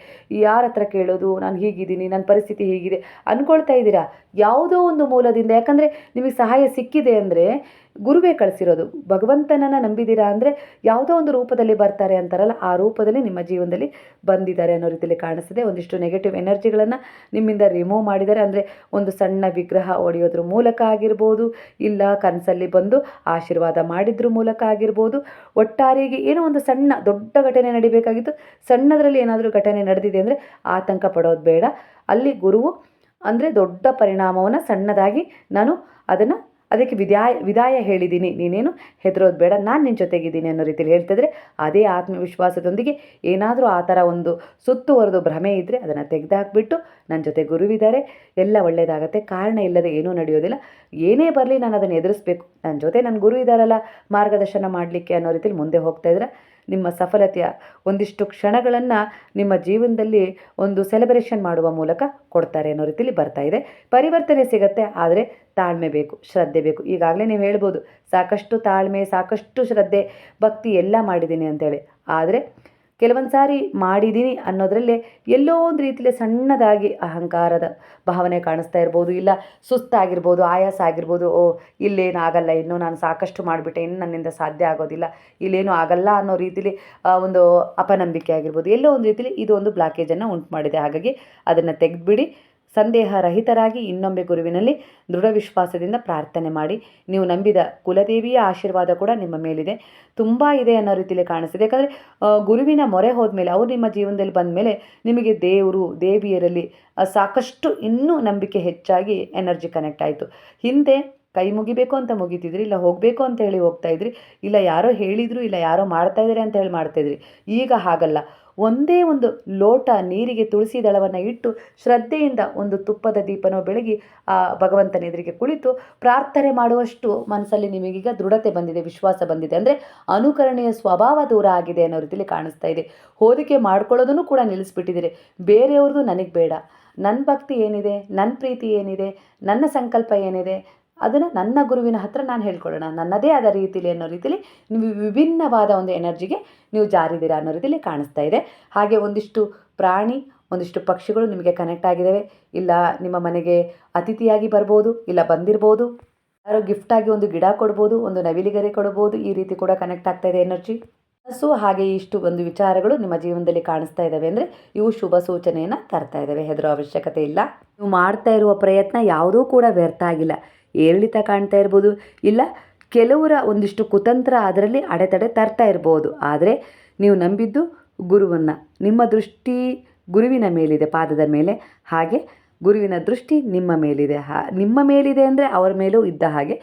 ಯಾರ ಹತ್ರ ಕೇಳೋದು, ನಾನು ಹೀಗಿದ್ದೀನಿ, ನನ್ನ ಪರಿಸ್ಥಿತಿ ಹೀಗಿದೆ ಅಂದ್ಕೊಳ್ತಾ ಇದ್ದೀರಾ. ಯಾವುದೋ ಒಂದು ಮೂಲದಿಂದ, ಯಾಕಂದರೆ ನಿಮಗೆ ಸಹಾಯ ಸಿಕ್ಕಿದೆ ಅಂದರೆ ಗುರುವೇ ಕಳಿಸಿರೋದು. ಭಗವಂತನನ್ನು ನಂಬಿದ್ದೀರಾ ಅಂದರೆ ಯಾವುದೋ ಒಂದು ರೂಪದಲ್ಲಿ ಬರ್ತಾರೆ ಅಂತಾರಲ್ಲ, ಆ ರೂಪದಲ್ಲಿ ನಿಮ್ಮ ಜೀವನದಲ್ಲಿ ಬಂದಿದ್ದಾರೆ ಅನ್ನೋ ರೀತಿಯಲ್ಲಿ ಕಾಣಿಸ್ತದೆ. ಒಂದಿಷ್ಟು ನೆಗೆಟಿವ್ ಎನರ್ಜಿಗಳನ್ನು ನಿಮ್ಮಿಂದ ರಿಮೂವ್ ಮಾಡಿದ್ದಾರೆ. ಅಂದರೆ ಒಂದು ಸಣ್ಣ ವಿಗ್ರಹ ಒಡೆಯೋದ್ರ ಮೂಲಕ ಆಗಿರ್ಬೋದು, ಇಲ್ಲ ಕನಸಲ್ಲಿ ಬಂದು ಆಶೀರ್ವಾದ ಮಾಡಿದ್ರ ಮೂಲಕ ಆಗಿರ್ಬೋದು. ಒಟ್ಟಾರೆಯಾಗಿ ಏನೋ ಒಂದು ಸಣ್ಣ ದೊಡ್ಡ ಘಟನೆ ನಡಿಬೇಕಾಗಿತ್ತು, ಸಣ್ಣದರಲ್ಲಿ ಏನಾದರೂ ಘಟನೆ ನಡೆದಿದೆ ಅಂದರೆ ಆತಂಕ ಪಡೋದು ಬೇಡ. ಅಲ್ಲಿ ಗುರುವು ಅಂದರೆ ದೊಡ್ಡ ಪರಿಣಾಮವನ್ನು ಸಣ್ಣದಾಗಿ ನಾನು ಅದಕ್ಕೆ ವಿದಾಯ ಹೇಳಿದ್ದೀನಿ, ನೀನೇನು ಹೆದರೋದು ಬೇಡ, ನಾನು ನಿನ್ನ ಜೊತೆಗಿದ್ದೀನಿ ಅನ್ನೋ ರೀತಿಯಲ್ಲಿ ಹೇಳ್ತಿದ್ರೆ, ಅದೇ ಆತ್ಮವಿಶ್ವಾಸದೊಂದಿಗೆ ಏನಾದರೂ ಆ ಥರ ಒಂದು ಸುತ್ತುವರೆದು ಭ್ರಮೆ ಇದ್ದರೆ ಅದನ್ನು ತೆಗೆದುಹಾಕ್ಬಿಟ್ಟು ನನ್ನ ಜೊತೆ ಗುರುವಿದ್ದಾರೆ, ಎಲ್ಲ ಒಳ್ಳೆಯದಾಗತ್ತೆ, ಕಾರಣ ಇಲ್ಲದೆ ಏನೂ ನಡೆಯೋದಿಲ್ಲ, ಏನೇ ಬರಲಿ ನಾನು ಅದನ್ನು ಎದುರಿಸ್ಬೇಕು, ನನ್ನ ಜೊತೆ ನನ್ನ ಗುರು ಇದ್ದಾರಲ್ಲ ಮಾರ್ಗದರ್ಶನ ಮಾಡಲಿಕ್ಕೆ ಅನ್ನೋ ರೀತಿಯಲ್ಲಿ ಮುಂದೆ ಹೋಗ್ತಾ ಇದ್ರೆ ನಿಮ್ಮ ಸಫಲತೆಯ ಒಂದಿಷ್ಟು ಕ್ಷಣಗಳನ್ನು ನಿಮ್ಮ ಜೀವನದಲ್ಲಿ ಒಂದು ಸೆಲೆಬ್ರೇಷನ್ ಮಾಡುವ ಮೂಲಕ ಕೊಡ್ತಾರೆ ಅನ್ನೋ ರೀತಿಯಲ್ಲಿ ಬರ್ತಾ ಇದೆ. ಪರಿವರ್ತನೆ ಸಿಗುತ್ತೆ, ಆದರೆ ತಾಳ್ಮೆ ಬೇಕು, ಶ್ರದ್ಧೆ ಬೇಕು. ಈಗಾಗಲೇ ನೀವು ಹೇಳ್ಬೋದು, ಸಾಕಷ್ಟು ತಾಳ್ಮೆ, ಸಾಕಷ್ಟು ಶ್ರದ್ಧೆ, ಭಕ್ತಿ ಎಲ್ಲ ಮಾಡಿದ್ದೀನಿ ಅಂತೇಳಿ. ಆದರೆ ಕೆಲವೊಂದು ಸಾರಿ ಮಾಡಿದ್ದೀನಿ ಅನ್ನೋದರಲ್ಲೇ ಎಲ್ಲೋ ಒಂದು ರೀತಿಯಲ್ಲಿ ಸಣ್ಣದಾಗಿ ಅಹಂಕಾರದ ಭಾವನೆ ಕಾಣಿಸ್ತಾ ಇರ್ಬೋದು, ಇಲ್ಲ ಸುಸ್ತಾಗಿರ್ಬೋದು, ಆಯಾಸ ಆಗಿರ್ಬೋದು. ಇಲ್ಲೇನು ಆಗಲ್ಲ, ಇನ್ನು ನಾನು ಸಾಕಷ್ಟು ಮಾಡಿಬಿಟ್ಟೆ, ಇನ್ನು ನನ್ನಿಂದ ಸಾಧ್ಯ ಆಗೋದಿಲ್ಲ, ಇಲ್ಲೇನು ಆಗಲ್ಲ ಅನ್ನೋ ರೀತಿಲಿ ಒಂದು ಅಪನಂಬಿಕೆ ಆಗಿರ್ಬೋದು. ಎಲ್ಲೋ ಒಂದು ರೀತಿಲಿ ಇದು ಒಂದು ಬ್ಲಾಕೇಜನ್ನು ಉಂಟು ಮಾಡಿದೆ. ಹಾಗಾಗಿ ಅದನ್ನು ತೆಗೆದುಬಿಡಿ, ಸಂದೇಹ ರಹಿತರಾಗಿ ಇನ್ನೊಮ್ಮೆ ಗುರುವಿನಲ್ಲಿ ದೃಢ ವಿಶ್ವಾಸದಿಂದ ಪ್ರಾರ್ಥನೆ ಮಾಡಿ. ನೀವು ನಂಬಿದ ಕುಲದೇವಿಯ ಆಶೀರ್ವಾದ ಕೂಡ ನಿಮ್ಮ ಮೇಲಿದೆ, ತುಂಬ ಇದೆ ಅನ್ನೋ ರೀತಿಯಲ್ಲಿ ಕಾಣಿಸ್ತಿದೆ. ಯಾಕಂದರೆ ಗುರುವಿನ ಮೊರೆ ಹೋದ್ಮೇಲೆ, ಅವರು ನಿಮ್ಮ ಜೀವನದಲ್ಲಿ ಬಂದ ಮೇಲೆ ನಿಮಗೆ ದೇವರು ದೇವಿಯರಲ್ಲಿ ಸಾಕಷ್ಟು ಇನ್ನೂ ನಂಬಿಕೆ ಹೆಚ್ಚಾಗಿ ಎನರ್ಜಿ ಕನೆಕ್ಟ್ ಆಯಿತು. ಹಿಂದೆ ಕೈ ಮುಗಿಬೇಕು ಅಂತ ಮುಗಿತಿದ್ರಿ, ಇಲ್ಲ ಹೋಗಬೇಕು ಅಂತ ಹೇಳಿ ಹೋಗ್ತಾಯಿದ್ರಿ, ಇಲ್ಲ ಯಾರೋ ಹೇಳಿದರು, ಇಲ್ಲ ಯಾರೋ ಮಾಡ್ತಾಯಿದ್ದಾರೆ ಅಂತ ಹೇಳಿ ಮಾಡ್ತಾಯಿದ್ರಿ. ಈಗ ಹಾಗಲ್ಲ, ಒಂದೇ ಒಂದು ಲೋಟ ನೀರಿಗೆ ತುಳಸಿ ದಳವನ್ನು ಇಟ್ಟು ಶ್ರದ್ಧೆಯಿಂದ ಒಂದು ತುಪ್ಪದ ದೀಪನೋ ಬೆಳಗಿ ಆ ಭಗವಂತನ ಎದುರಿಗೆ ಕುಳಿತು ಪ್ರಾರ್ಥನೆ ಮಾಡುವಷ್ಟು ಮನಸ್ಸಲ್ಲಿ ನಿಮಗೀಗ ದೃಢತೆ ಬಂದಿದೆ, ವಿಶ್ವಾಸ ಬಂದಿದೆ. ಅಂದರೆ ಅನುಕರಣೆಯ ಸ್ವಭಾವ ದೂರ ಆಗಿದೆ ಅನ್ನೋ ರೀತಿಯಲ್ಲಿ ಕಾಣಿಸ್ತಾ ಇದೆ. ಹೋಲಿಕೆ ಮಾಡ್ಕೊಳ್ಳೋದನ್ನು ಕೂಡ ನಿಲ್ಲಿಸ್ಬಿಟ್ಟಿದ್ದೀರಿ. ಬೇರೆಯವ್ರದ್ದು ನನಗೆ ಬೇಡ, ನನ್ನ ಭಕ್ತಿ ಏನಿದೆ, ನನ್ನ ಪ್ರೀತಿ ಏನಿದೆ, ನನ್ನ ಸಂಕಲ್ಪ ಏನಿದೆ, ಅದನ್ನು ನನ್ನ ಗುರುವಿನ ಹತ್ರ ನಾನು ಹೇಳ್ಕೊಳ್ಳೋಣ, ನನ್ನದೇ ಆದ ರೀತಿಯಲ್ಲಿ ಅನ್ನೋ ರೀತಿಯಲ್ಲಿ ನೀವು ವಿಭಿನ್ನವಾದ ಒಂದು ಎನರ್ಜಿಗೆ ನೀವು ಜಾರಿದ್ದೀರಾ ಅನ್ನೋ ರೀತಿಯಲ್ಲಿ ಕಾಣಿಸ್ತಾ ಇದೆ. ಹಾಗೆ ಒಂದಿಷ್ಟು ಪ್ರಾಣಿ, ಒಂದಿಷ್ಟು ಪಕ್ಷಿಗಳು ನಿಮಗೆ ಕನೆಕ್ಟ್ ಆಗಿದ್ದಾವೆ. ಇಲ್ಲ ನಿಮ್ಮ ಮನೆಗೆ ಅತಿಥಿಯಾಗಿ ಬರ್ಬೋದು, ಇಲ್ಲ ಬಂದಿರ್ಬೋದು, ಯಾರೋ ಗಿಫ್ಟಾಗಿ ಒಂದು ಗಿಡ ಕೊಡ್ಬೋದು, ಒಂದು ನವಿಲಿಗರೆ ಕೊಡ್ಬೋದು, ಈ ರೀತಿ ಕೂಡ ಕನೆಕ್ಟ್ ಆಗ್ತಾ ಇದೆ ಎನರ್ಜಿ. ಸೊ ಹಾಗೆ ಇಷ್ಟು ಒಂದು ವಿಚಾರಗಳು ನಿಮ್ಮ ಜೀವನದಲ್ಲಿ ಕಾಣಿಸ್ತಾ ಇದ್ದಾವೆ ಅಂದರೆ ಇವು ಶುಭ ಸೂಚನೆಯನ್ನು ತರ್ತಾ ಇದ್ದಾವೆ. ಹೆದರೋ ಅವಶ್ಯಕತೆ ಇಲ್ಲ. ನೀವು ಮಾಡ್ತಾ ಇರುವ ಪ್ರಯತ್ನ ಯಾವುದೂ ಕೂಡ ವ್ಯರ್ಥ ಆಗಿಲ್ಲ. ಏರಿಳಿತ ಕಾಣ್ತಾ ಇರ್ಬೋದು, ಇಲ್ಲ ಕೆಲವರ ಒಂದಿಷ್ಟು ಕುತಂತ್ರ ಅದರಲ್ಲಿ ಅಡೆತಡೆ ತರ್ತಾ ಇರ್ಬೋದು, ಆದರೆ ನೀವು ನಂಬಿದ್ದು ಗುರುವನ್ನು. ನಿಮ್ಮ ದೃಷ್ಟಿ ಗುರುವಿನ ಮೇಲಿದೆ, ಪಾದದ ಮೇಲೆ. ಹಾಗೆ ಗುರುವಿನ ದೃಷ್ಟಿ ನಿಮ್ಮ ಮೇಲಿದೆ. ನಿಮ್ಮ ಮೇಲಿದೆ ಅಂದರೆ ಅವರ ಮೇಲೂ ಇದ್ದ ಹಾಗೆ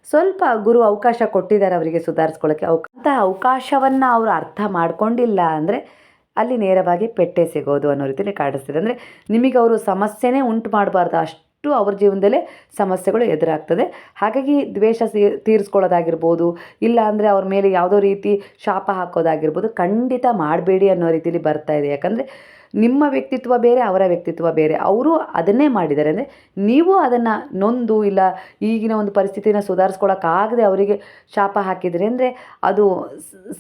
ಸ್ವಲ್ಪ ಗುರು ಅವಕಾಶ ಕೊಟ್ಟಿದ್ದಾರೆ ಅವರಿಗೆ ಸುಧಾರಿಸ್ಕೊಳ್ಳೋಕ್ಕೆ. ಅಂತಹ ಅವಕಾಶವನ್ನು ಅವರು ಅರ್ಥ ಮಾಡ್ಕೊಂಡಿಲ್ಲ ಅಂದರೆ ಅಲ್ಲಿ ನೇರವಾಗಿ ಪೆಟ್ಟೆ ಸಿಗೋದು ಅನ್ನೋ ರೀತಿಯಲ್ಲಿ ಕಾಣಿಸ್ತಿದೆ. ಅಂದರೆ ನಿಮಗೆ ಅವರು ಸಮಸ್ಯೆನೇ ಉಂಟು ಮಾಡಬಾರ್ದು, ಅವ್ರ ಜೀವನದಲ್ಲೇ ಸಮಸ್ಯೆಗಳು ಎದುರಾಗ್ತದೆ. ಹಾಗಾಗಿ ದ್ವೇಷ ತೀರಿಸ್ಕೊಳ್ಳೋದಾಗಿರ್ಬೋದು, ಇಲ್ಲ ಅಂದರೆ ಅವ್ರ ಮೇಲೆ ಯಾವುದೋ ರೀತಿ ಶಾಪ ಹಾಕೋದಾಗಿರ್ಬೋದು ಖಂಡಿತ ಮಾಡಬೇಡಿ ಅನ್ನೋ ರೀತಿಯಲ್ಲಿ ಬರ್ತಾ ಇದೆ. ಯಾಕಂದರೆ ನಿಮ್ಮ ವ್ಯಕ್ತಿತ್ವ ಬೇರೆ, ಅವರ ವ್ಯಕ್ತಿತ್ವ ಬೇರೆ. ಅವರು ಅದನ್ನೇ ಮಾಡಿದ್ದಾರೆ ಅಂದರೆ ನೀವು ಅದನ್ನು ನೊಂದು ಇಲ್ಲ ಈಗಿನ ಒಂದು ಪರಿಸ್ಥಿತಿನ ಸುಧಾರಿಸ್ಕೊಳ್ಳೋಕ್ಕಾಗದೆ ಅವರಿಗೆ ಶಾಪ ಹಾಕಿದ್ರಿ ಅಂದರೆ ಅದು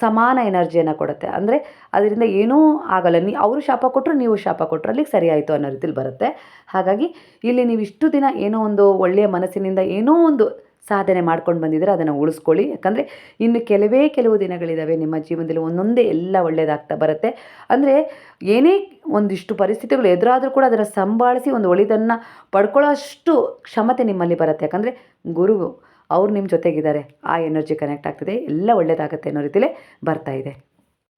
ಸಮಾನ ಎನರ್ಜಿಯನ್ನು ಕೊಡುತ್ತೆ. ಅಂದರೆ ಅದರಿಂದ ಏನೂ ಆಗಲ್ಲ. ಅವರು ಶಾಪ ಕೊಟ್ಟರು, ನೀವು ಶಾಪ ಕೊಟ್ಟರು, ಅಲ್ಲಿಗೆ ಸರಿ ಆಯಿತು ಅನ್ನೋ ರೀತಿಲಿ ಬರುತ್ತೆ. ಹಾಗಾಗಿ ಇಲ್ಲಿ ನೀವು ಇಷ್ಟು ದಿನ ಏನೋ ಒಂದು ಒಳ್ಳೆಯ ಮನಸ್ಸಿನಿಂದ ಏನೋ ಒಂದು ಸಾಧನೆ ಮಾಡ್ಕೊಂಡು ಬಂದಿದ್ದರೆ ಅದನ್ನು ಉಳಿಸ್ಕೊಳ್ಳಿ. ಯಾಕಂದರೆ ಇನ್ನು ಕೆಲವು ದಿನಗಳಿದ್ದಾವೆ ನಿಮ್ಮ ಜೀವನದಲ್ಲಿ, ಒಂದೊಂದೇ ಎಲ್ಲ ಒಳ್ಳೆಯದಾಗ್ತಾ ಬರುತ್ತೆ. ಅಂದರೆ ಏನೇ ಒಂದಿಷ್ಟು ಪರಿಸ್ಥಿತಿಗಳು ಎದುರಾದರೂ ಕೂಡ ಅದನ್ನು ಸಂಭಾಳಿಸಿ ಒಂದು ಒಳಿತನ್ನು ಪಡ್ಕೊಳ್ಳೋ ಅಷ್ಟು ಕ್ಷಮತೆ ನಿಮ್ಮಲ್ಲಿ ಬರುತ್ತೆ. ಯಾಕಂದರೆ ಗುರು ಅವ್ರು ನಿಮ್ಮ ಜೊತೆಗಿದ್ದಾರೆ, ಆ ಎನರ್ಜಿ ಕನೆಕ್ಟ್ ಆಗ್ತದೆ, ಎಲ್ಲ ಒಳ್ಳೆಯದಾಗುತ್ತೆ ಅನ್ನೋ ರೀತಿಲೇ ಬರ್ತಾ ಇದೆ.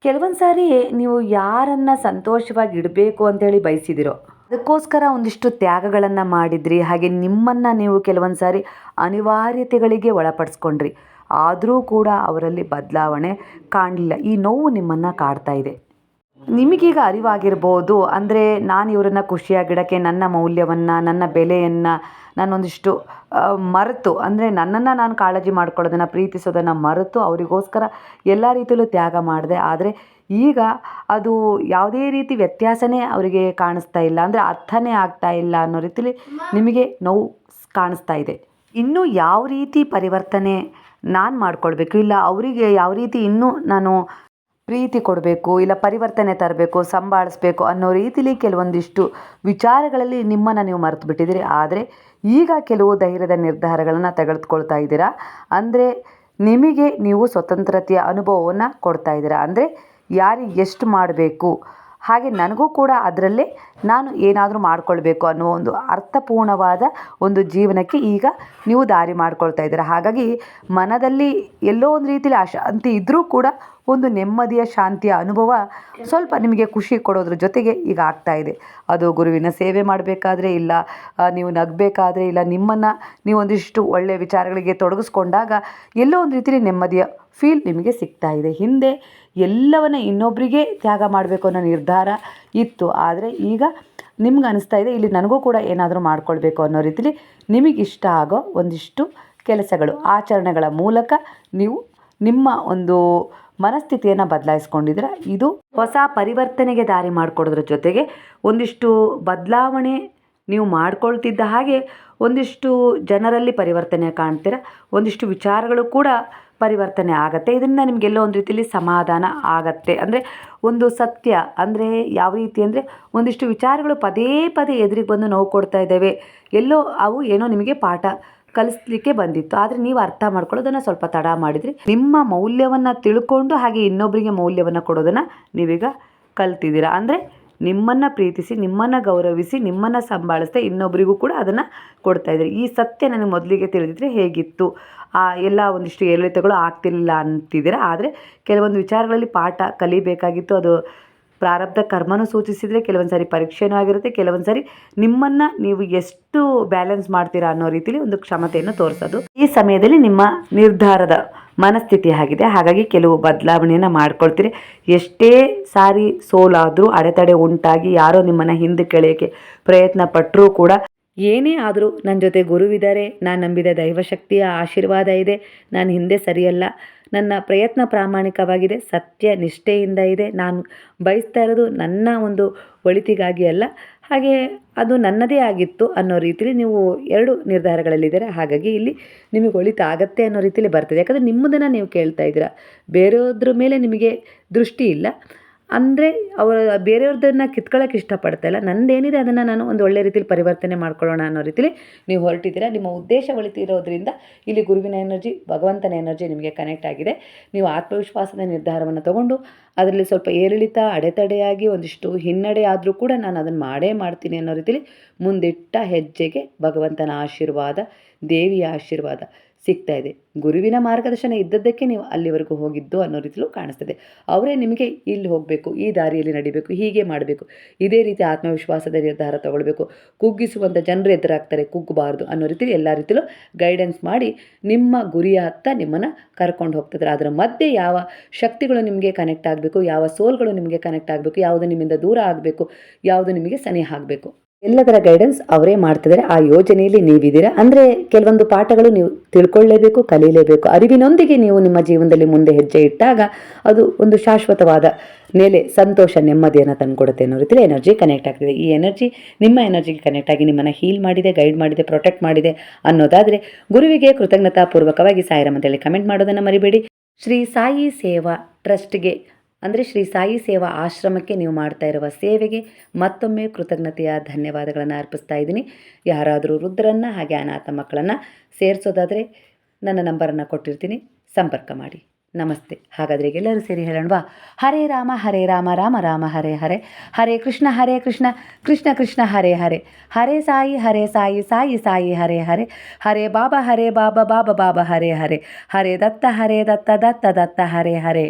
ಕೆಲವೊಂದು ಸಾರಿ ನೀವು ಯಾರನ್ನು ಸಂತೋಷವಾಗಿ ಇಡಬೇಕು ಅಂತೇಳಿ ಬಯಸಿದಿರೋ ಅದಕ್ಕೋಸ್ಕರ ಒಂದಿಷ್ಟು ತ್ಯಾಗಗಳನ್ನು ಮಾಡಿದ್ರಿ. ಹಾಗೆ ನಿಮ್ಮನ್ನು ನೀವು ಕೆಲವೊಂದು ಸಾರಿ ಅನಿವಾರ್ಯತೆಗಳಿಗೆ ಒಳಪಡಿಸ್ಕೊಂಡ್ರಿ. ಆದರೂ ಕೂಡ ಅವರಲ್ಲಿ ಬದಲಾವಣೆ ಕಾಣಲಿಲ್ಲ. ಈ ನೋವು ನಿಮ್ಮನ್ನು ಕಾಡ್ತಾ ಇದೆ. ನಿಮಗೀಗ ಅರಿವಾಗಿರ್ಬೋದು, ಅಂದರೆ ನಾನು ಇವರನ್ನು ಖುಷಿಯಾಗಿಡೋಕ್ಕೆ ನನ್ನ ಮೌಲ್ಯವನ್ನು, ನನ್ನ ಬೆಲೆಯನ್ನು ನಾನೊಂದಿಷ್ಟು ಮರೆತು, ಅಂದರೆ ನನ್ನನ್ನು ನಾನು ಕಾಳಜಿ ಮಾಡ್ಕೊಳ್ಳೋದನ್ನು, ಪ್ರೀತಿಸೋದನ್ನು ಮರೆತು ಅವರಿಗೋಸ್ಕರ ಎಲ್ಲ ರೀತಿಯಲ್ಲೂ ತ್ಯಾಗ ಮಾಡಿದೆ. ಆದರೆ ಈಗ ಅದು ಯಾವುದೇ ರೀತಿ ವ್ಯತ್ಯಾಸನೇ ಅವರಿಗೆ ಕಾಣಿಸ್ತಾ ಇಲ್ಲ, ಅಂದರೆ ಅರ್ಥನೇ ಆಗ್ತಾ ಇಲ್ಲ ಅನ್ನೋ ರೀತಿಲಿ ನಿಮಗೆ ನೋವು ಕಾಣಿಸ್ತಾ ಇದೆ. ಇನ್ನೂ ಯಾವ ರೀತಿ ಪರಿವರ್ತನೆ ನಾನು ಮಾಡ್ಕೊಳ್ಬೇಕು, ಇಲ್ಲ ಅವರಿಗೆ ಯಾವ ರೀತಿ ಇನ್ನೂ ನಾನು ಪ್ರೀತಿ ಕೊಡಬೇಕು, ಇಲ್ಲ ಪರಿವರ್ತನೆ ತರಬೇಕು, ಸಂಭಾಳಿಸ್ಬೇಕು ಅನ್ನೋ ರೀತಿಲಿ ಕೆಲವೊಂದಿಷ್ಟು ವಿಚಾರಗಳಲ್ಲಿ ನಿಮ್ಮನ್ನು ನೀವು ಮರೆತು ಬಿಟ್ಟಿದ್ದೀರಿ. ಆದರೆ ಈಗ ಕೆಲವು ಧೈರ್ಯದ ನಿರ್ಧಾರಗಳನ್ನು ತೆಗೆದುಕೊಳ್ತಾ ಇದ್ದೀರಾ. ಅಂದರೆ ನಿಮಗೆ ನೀವು ಸ್ವತಂತ್ರತೆಯ ಅನುಭವವನ್ನು ಕೊಡ್ತಾ ಇದ್ದೀರಾ. ಅಂದರೆ ಯಾರಿಗೆ ಎಷ್ಟು ಮಾಡಬೇಕು, ಹಾಗೆ ನನಗೂ ಕೂಡ ಅದರಲ್ಲೇ ನಾನು ಏನಾದರೂ ಮಾಡಿಕೊಳ್ಬೇಕು ಅನ್ನೋ ಒಂದು ಅರ್ಥಪೂರ್ಣವಾದ ಒಂದು ಜೀವನಕ್ಕೆ ಈಗ ನೀವು ದಾರಿ ಮಾಡ್ಕೊಳ್ತಾ ಇದ್ದೀರಾ. ಹಾಗಾಗಿ ಮನದಲ್ಲಿ ಎಲ್ಲೋ ಒಂದು ರೀತಿಯಲ್ಲಿ ಅಶಾಂತಿ ಇದ್ದರೂ ಕೂಡ ಒಂದು ನೆಮ್ಮದಿಯ ಶಾಂತಿಯ ಅನುಭವ ಸ್ವಲ್ಪ ನಿಮಗೆ ಖುಷಿ ಕೊಡೋದ್ರ ಜೊತೆಗೆ ಈಗ ಆಗ್ತಾ ಇದೆ. ಅದು ಗುರುವಿನ ಸೇವೆ ಮಾಡಬೇಕಾದ್ರೆ, ಇಲ್ಲ ನೀವು ನಗಬೇಕಾದ್ರೆ, ಇಲ್ಲ ನಿಮ್ಮನ್ನು ನೀವು ಒಂದಿಷ್ಟು ಒಳ್ಳೆಯ ವಿಚಾರಗಳಿಗೆ ತೊಡಗಿಸ್ಕೊಂಡಾಗ ಎಲ್ಲೋ ಒಂದು ರೀತಿಯಲ್ಲಿ ನೆಮ್ಮದಿಯ ಫೀಲ್ ನಿಮಗೆ ಸಿಗ್ತಾ ಇದೆ. ಹಿಂದೆ ಎಲ್ಲವನ್ನ ಇನ್ನೊಬ್ಬರಿಗೆ ತ್ಯಾಗ ಮಾಡಬೇಕು ಅನ್ನೋ ನಿರ್ಧಾರ ಇತ್ತು. ಆದರೆ ಈಗ ನಿಮ್ಗೆ ಅನಿಸ್ತಾ ಇದೆ ಇಲ್ಲಿ ನನಗೂ ಕೂಡ ಏನಾದರೂ ಮಾಡ್ಕೊಳ್ಬೇಕು ಅನ್ನೋ ರೀತಿಲಿ ನಿಮಗಿಷ್ಟ ಆಗೋ ಒಂದಿಷ್ಟು ಕೆಲಸಗಳು, ಆಚರಣೆಗಳ ಮೂಲಕ ನೀವು ನಿಮ್ಮ ಒಂದು ಮನಸ್ಥಿತಿಯನ್ನು ಬದಲಾಯಿಸ್ಕೊಂಡಿದ್ರೆ ಇದು ಹೊಸ ಪರಿವರ್ತನೆಗೆ ದಾರಿ ಮಾಡಿಕೊಡೋದ್ರ ಜೊತೆಗೆ ಒಂದಿಷ್ಟು ಬದಲಾವಣೆ ನೀವು ಮಾಡ್ಕೊಳ್ತಿದ್ದ ಹಾಗೆ ಒಂದಿಷ್ಟು ಜನರಲ್ಲಿ ಪರಿವರ್ತನೆ ಕಾಣ್ತೀರ, ಒಂದಿಷ್ಟು ವಿಚಾರಗಳು ಕೂಡ ಪರಿವರ್ತನೆ ಆಗತ್ತೆ. ಇದರಿಂದ ನಿಮಗೆಲ್ಲೋ ಒಂದು ರೀತಿಯಲ್ಲಿ ಸಮಾಧಾನ ಆಗತ್ತೆ. ಅಂದರೆ ಒಂದು ಸತ್ಯ ಅಂದರೆ ಯಾವ ರೀತಿ ಅಂದರೆ ಒಂದಿಷ್ಟು ವಿಚಾರಗಳು ಪದೇ ಪದೇ ಎದುರಿಗೆ ಬಂದು ನೋವು ಕೊಡ್ತಾ ಇದ್ದಾವೆ, ಎಲ್ಲೋ ಅವು ಏನೋ ನಿಮಗೆ ಪಾಠ ಕಲಿಸ್ಲಿಕ್ಕೆ ಬಂದಿತ್ತು. ಆದರೆ ನೀವು ಅರ್ಥ ಮಾಡ್ಕೊಳ್ಳೋದನ್ನು ಸ್ವಲ್ಪ ತಡ ಮಾಡಿದ್ರಿ. ನಿಮ್ಮ ಮೌಲ್ಯವನ್ನು ತಿಳ್ಕೊಂಡು ಹಾಗೆ ಇನ್ನೊಬ್ಬರಿಗೆ ಮೌಲ್ಯವನ್ನು ಕೊಡೋದನ್ನು ನೀವೀಗ ಕಲ್ತಿದ್ದೀರಾ. ಅಂದರೆ ನಿಮ್ಮನ್ನು ಪ್ರೀತಿಸಿ, ನಿಮ್ಮನ್ನು ಗೌರವಿಸಿ, ನಿಮ್ಮನ್ನು ಸಂಭಾಳಿಸ್ತಾ ಇನ್ನೊಬ್ಬರಿಗೂ ಕೂಡ ಅದನ್ನು ಕೊಡ್ತಾಯಿದ್ದೀರಿ. ಈ ಸತ್ಯ ನನಗೆ ಮೊದಲಿಗೆ ತಿಳಿದಿದ್ರೆ ಹೇಗಿತ್ತು, ಎಲ್ಲ ಒಂದಿಷ್ಟು ಏರಿಳಿತಗಳು ಆಗ್ತಿರಲಿಲ್ಲ ಅಂತಿದ್ದೀರಾ. ಆದರೆ ಕೆಲವೊಂದು ವಿಚಾರಗಳಲ್ಲಿ ಪಾಠ ಕಲಿಬೇಕಾಗಿತ್ತು. ಅದು ಪ್ರಾರಬ್ಧ ಕರ್ಮನೂ ಸೂಚಿಸಿದರೆ ಕೆಲವೊಂದು ಸಾರಿ ಪರೀಕ್ಷೆನೂ ಆಗಿರುತ್ತೆ, ಕೆಲವೊಂದು ಸಾರಿ ನಿಮ್ಮನ್ನು ನೀವು ಎಷ್ಟು ಬ್ಯಾಲೆನ್ಸ್ ಮಾಡ್ತೀರಾ ಅನ್ನೋ ರೀತಿಲಿ ಒಂದು ಕ್ಷಮತೆಯನ್ನು ತೋರಿಸೋದು. ಈ ಸಮಯದಲ್ಲಿ ನಿಮ್ಮ ನಿರ್ಧಾರದ ಮನಸ್ಥಿತಿ ಆಗಿದೆ. ಹಾಗಾಗಿ ಕೆಲವು ಬದಲಾವಣೆಯನ್ನು ಮಾಡ್ಕೊಳ್ತೀರಿ. ಎಷ್ಟೇ ಸಾರಿ ಸೋಲಾದರೂ, ಅಡೆತಡೆ ಉಂಟಾಗಿ ಯಾರೋ ನಿಮ್ಮನ್ನು ಹಿಂದೆ ಕೆಳೆಯೋಕ್ಕೆ ಪ್ರಯತ್ನ ಪಟ್ಟರೂ ಕೂಡ, ಏನೇ ಆದರೂ ನನ್ನ ಜೊತೆ ಗುರುವಿದ್ದಾರೆ, ನಾನು ನಂಬಿದ ದೈವಶಕ್ತಿಯ ಆಶೀರ್ವಾದ ಇದೆ, ನಾನು ಹಿಂದೆ ಸರಿಯಲ್ಲ, ನನ್ನ ಪ್ರಯತ್ನ ಪ್ರಾಮಾಣಿಕವಾಗಿದೆ, ಸತ್ಯ ನಿಷ್ಠೆಯಿಂದ ಇದೆ, ನಾನು ಬಯಸ್ತಾ ಇರೋದು ನನ್ನ ಒಂದು ಒಳಿತಿಗಾಗಿ ಅಲ್ಲ, ಹಾಗೆ ಅದು ನನ್ನದೇ ಆಗಿತ್ತು ಅನ್ನೋ ರೀತಿಲಿ ನೀವು ಎರಡು ನಿರ್ಧಾರಗಳಲ್ಲಿದ್ದೀರಾ. ಹಾಗಾಗಿ ಇಲ್ಲಿ ನಿಮಗೆ ಒಳಿತಾಗತ್ತೆ ಅನ್ನೋ ರೀತಿಲಿ ಬರ್ತದೆ. ಯಾಕಂದರೆ ನಿಮ್ಮದನ್ನು ನೀವು ಕೇಳ್ತಾ ಇದ್ದೀರಾ, ಬೇರೆಯವ್ರ ಮೇಲೆ ನಿಮಗೆ ದೃಷ್ಟಿ ಇಲ್ಲ. ಅಂದರೆ ಅವರ ಬೇರೆಯವ್ರದನ್ನು ಕಿತ್ಕೊಳ್ಳೋಕೆ ಇಷ್ಟಪಡ್ತಾ ಇಲ್ಲ, ನಂದೇನಿದೆ ಅದನ್ನು ನಾನು ಒಂದು ಒಳ್ಳೆ ರೀತಿಲಿ ಪರಿವರ್ತನೆ ಮಾಡ್ಕೊಳ್ಳೋಣ ಅನ್ನೋ ರೀತಿಲಿ ನೀವು ಹೊರಟಿದ್ದೀರಾ. ನಿಮ್ಮ ಉದ್ದೇಶ ಒಳಿತಿರೋದ್ರಿಂದ ಇಲ್ಲಿ ಗುರುವಿನ ಎನರ್ಜಿ, ಭಗವಂತನ ಎನರ್ಜಿ ನಿಮಗೆ ಕನೆಕ್ಟ್ ಆಗಿದೆ. ನೀವು ಆತ್ಮವಿಶ್ವಾಸದ ನಿರ್ಧಾರವನ್ನು ತಗೊಂಡು ಅದರಲ್ಲಿ ಸ್ವಲ್ಪ ಏರಿಳಿತ, ಅಡೆತಡೆಯಾಗಿ ಒಂದಿಷ್ಟು ಹಿನ್ನಡೆ ಆದರೂ ಕೂಡ ನಾನು ಅದನ್ನು ಮಾಡೇ ಮಾಡ್ತೀನಿ ಅನ್ನೋ ರೀತಿಲಿ ಮುಂದಿಟ್ಟ ಹೆಜ್ಜೆಗೆ ಭಗವಂತನ ಆಶೀರ್ವಾದ, ದೇವಿಯ ಆಶೀರ್ವಾದ ಸಿಗ್ತಾ ಇದೆ. ಗುರುವಿನ ಮಾರ್ಗದರ್ಶನ ಇದ್ದದ್ದಕ್ಕೆ ನೀವು ಅಲ್ಲಿವರೆಗೂ ಹೋಗಿದ್ದು ಅನ್ನೋ ರೀತಿಲೂ ಕಾಣಿಸ್ತದೆ. ಅವರೇ ನಿಮಗೆ ಇಲ್ಲಿ ಹೋಗಬೇಕು, ಈ ದಾರಿಯಲ್ಲಿ ನಡಿಬೇಕು, ಹೀಗೆ ಮಾಡಬೇಕು, ಇದೇ ರೀತಿ ಆತ್ಮವಿಶ್ವಾಸದ ನಿರ್ಧಾರ ತಗೊಳ್ಬೇಕು, ಕುಗ್ಗಿಸುವಂಥ ಜನರು ಎದುರಾಗ್ತಾರೆ, ಕುಗ್ಗಬಾರ್ದು ಅನ್ನೋ ರೀತಿಲಿ ಎಲ್ಲ ರೀತಿಲೂ ಗೈಡೆನ್ಸ್ ಮಾಡಿ ನಿಮ್ಮ ಗುರಿಯ ಹತ್ತ ನಿಮ್ಮನ್ನು ಕರ್ಕೊಂಡು ಹೋಗ್ತಿದ್ದಾರೆ. ಅದರ ಮಧ್ಯೆ ಯಾವ ಶಕ್ತಿಗಳು ನಿಮಗೆ ಕನೆಕ್ಟ್ ಆಗಬೇಕು, ಯಾವ ಸೋಲ್ಗಳು ನಿಮಗೆ ಕನೆಕ್ಟ್ ಆಗಬೇಕು, ಯಾವುದು ನಿಮ್ಮಿಂದ ದೂರ ಆಗಬೇಕು, ಯಾವುದು ನಿಮಗೆ ಸನಿಹ ಆಗಬೇಕು, ಎಲ್ಲದರ ಗೈಡೆನ್ಸ್ ಅವರೇ ಮಾಡ್ತಿದ್ದಾರೆ. ಆ ಯೋಜನೆಯಲ್ಲಿ ನೀವಿದ್ದೀರಾ ಅಂದರೆ ಕೆಲವೊಂದು ಪಾಠಗಳು ನೀವು ತಿಳ್ಕೊಳ್ಳೇಬೇಕು, ಕಲೀಲೇಬೇಕು. ಅರಿವಿನೊಂದಿಗೆ ನೀವು ನಿಮ್ಮ ಜೀವನದಲ್ಲಿ ಮುಂದೆ ಹೆಜ್ಜೆ ಇಟ್ಟಾಗ ಅದು ಒಂದು ಶಾಶ್ವತವಾದ ನೆಲೆ, ಸಂತೋಷ, ನೆಮ್ಮದಿಯನ್ನು ತಂದುಕೊಡುತ್ತೆ ಅನ್ನೋ ರೀತಿಯಲ್ಲಿ ಎನರ್ಜಿ ಕನೆಕ್ಟ್ ಆಗ್ತಿದೆ. ಈ ಎನರ್ಜಿ ನಿಮ್ಮ ಎನರ್ಜಿಗೆ ಕನೆಕ್ಟ್ ಆಗಿ ನಿಮ್ಮನ್ನು ಹೀಲ್ ಮಾಡಿದೆ, ಗೈಡ್ ಮಾಡಿದೆ, ಪ್ರೊಟೆಕ್ಟ್ ಮಾಡಿದೆ ಅನ್ನೋದಾದರೆ ಗುರುವಿಗೆ ಕೃತಜ್ಞತಾಪೂರ್ವಕವಾಗಿ ಸಾಯಿರಾಮ್ ಅಂತೇಳಿ ಕಮೆಂಟ್ ಮಾಡೋದನ್ನು ಮರಿಬೇಡಿ. ಶ್ರೀ ಸಾಯಿ ಸೇವಾ ಟ್ರಸ್ಟ್ಗೆ ಅಂದರೆ ಶ್ರೀ ಸಾಯಿ ಸೇವಾ ಆಶ್ರಮಕ್ಕೆ ನೀವು ಮಾಡ್ತಾ ಇರುವ ಸೇವೆಗೆ ಮತ್ತೊಮ್ಮೆ ಕೃತಜ್ಞತೆಯ ಧನ್ಯವಾದಗಳನ್ನು ಅರ್ಪಿಸ್ತಾ ಇದ್ದೀನಿ. ಯಾರಾದರೂ ವೃದ್ಧರನ್ನು ಹಾಗೆ ಅನಾಥ ಮಕ್ಕಳನ್ನು ಸೇರಿಸೋದಾದರೆ ನನ್ನ ನಂಬರನ್ನು ಕೊಟ್ಟಿರ್ತೀನಿ, ಸಂಪರ್ಕ ಮಾಡಿ. ನಮಸ್ತೆ. ಹಾಗಾದರೆ ಎಲ್ಲರೂ ಸೇರಿ ಹೇಳೋಣವಾ? ಹರೇ ರಾಮ ರಾಮ ರಾಮ ಹರೇ ಹರೇ, ಹರೇ ಕೃಷ್ಣ ಕೃಷ್ಣ ಕೃಷ್ಣ ಹರೇ ಹರೇ, ಹರೇ ಸಾಯಿ ಸಾಯಿ ಸಾಯಿ ಹರೇ ಹರೇ, ಹರೇ ಬಾಬಾ ಬಾಬಾ ಬಾಬಾ ಹರೇ ಹರೇ, ಹರೇ ದತ್ತ ದತ್ತ ದತ್ತ ಹರೇ ಹರೇ.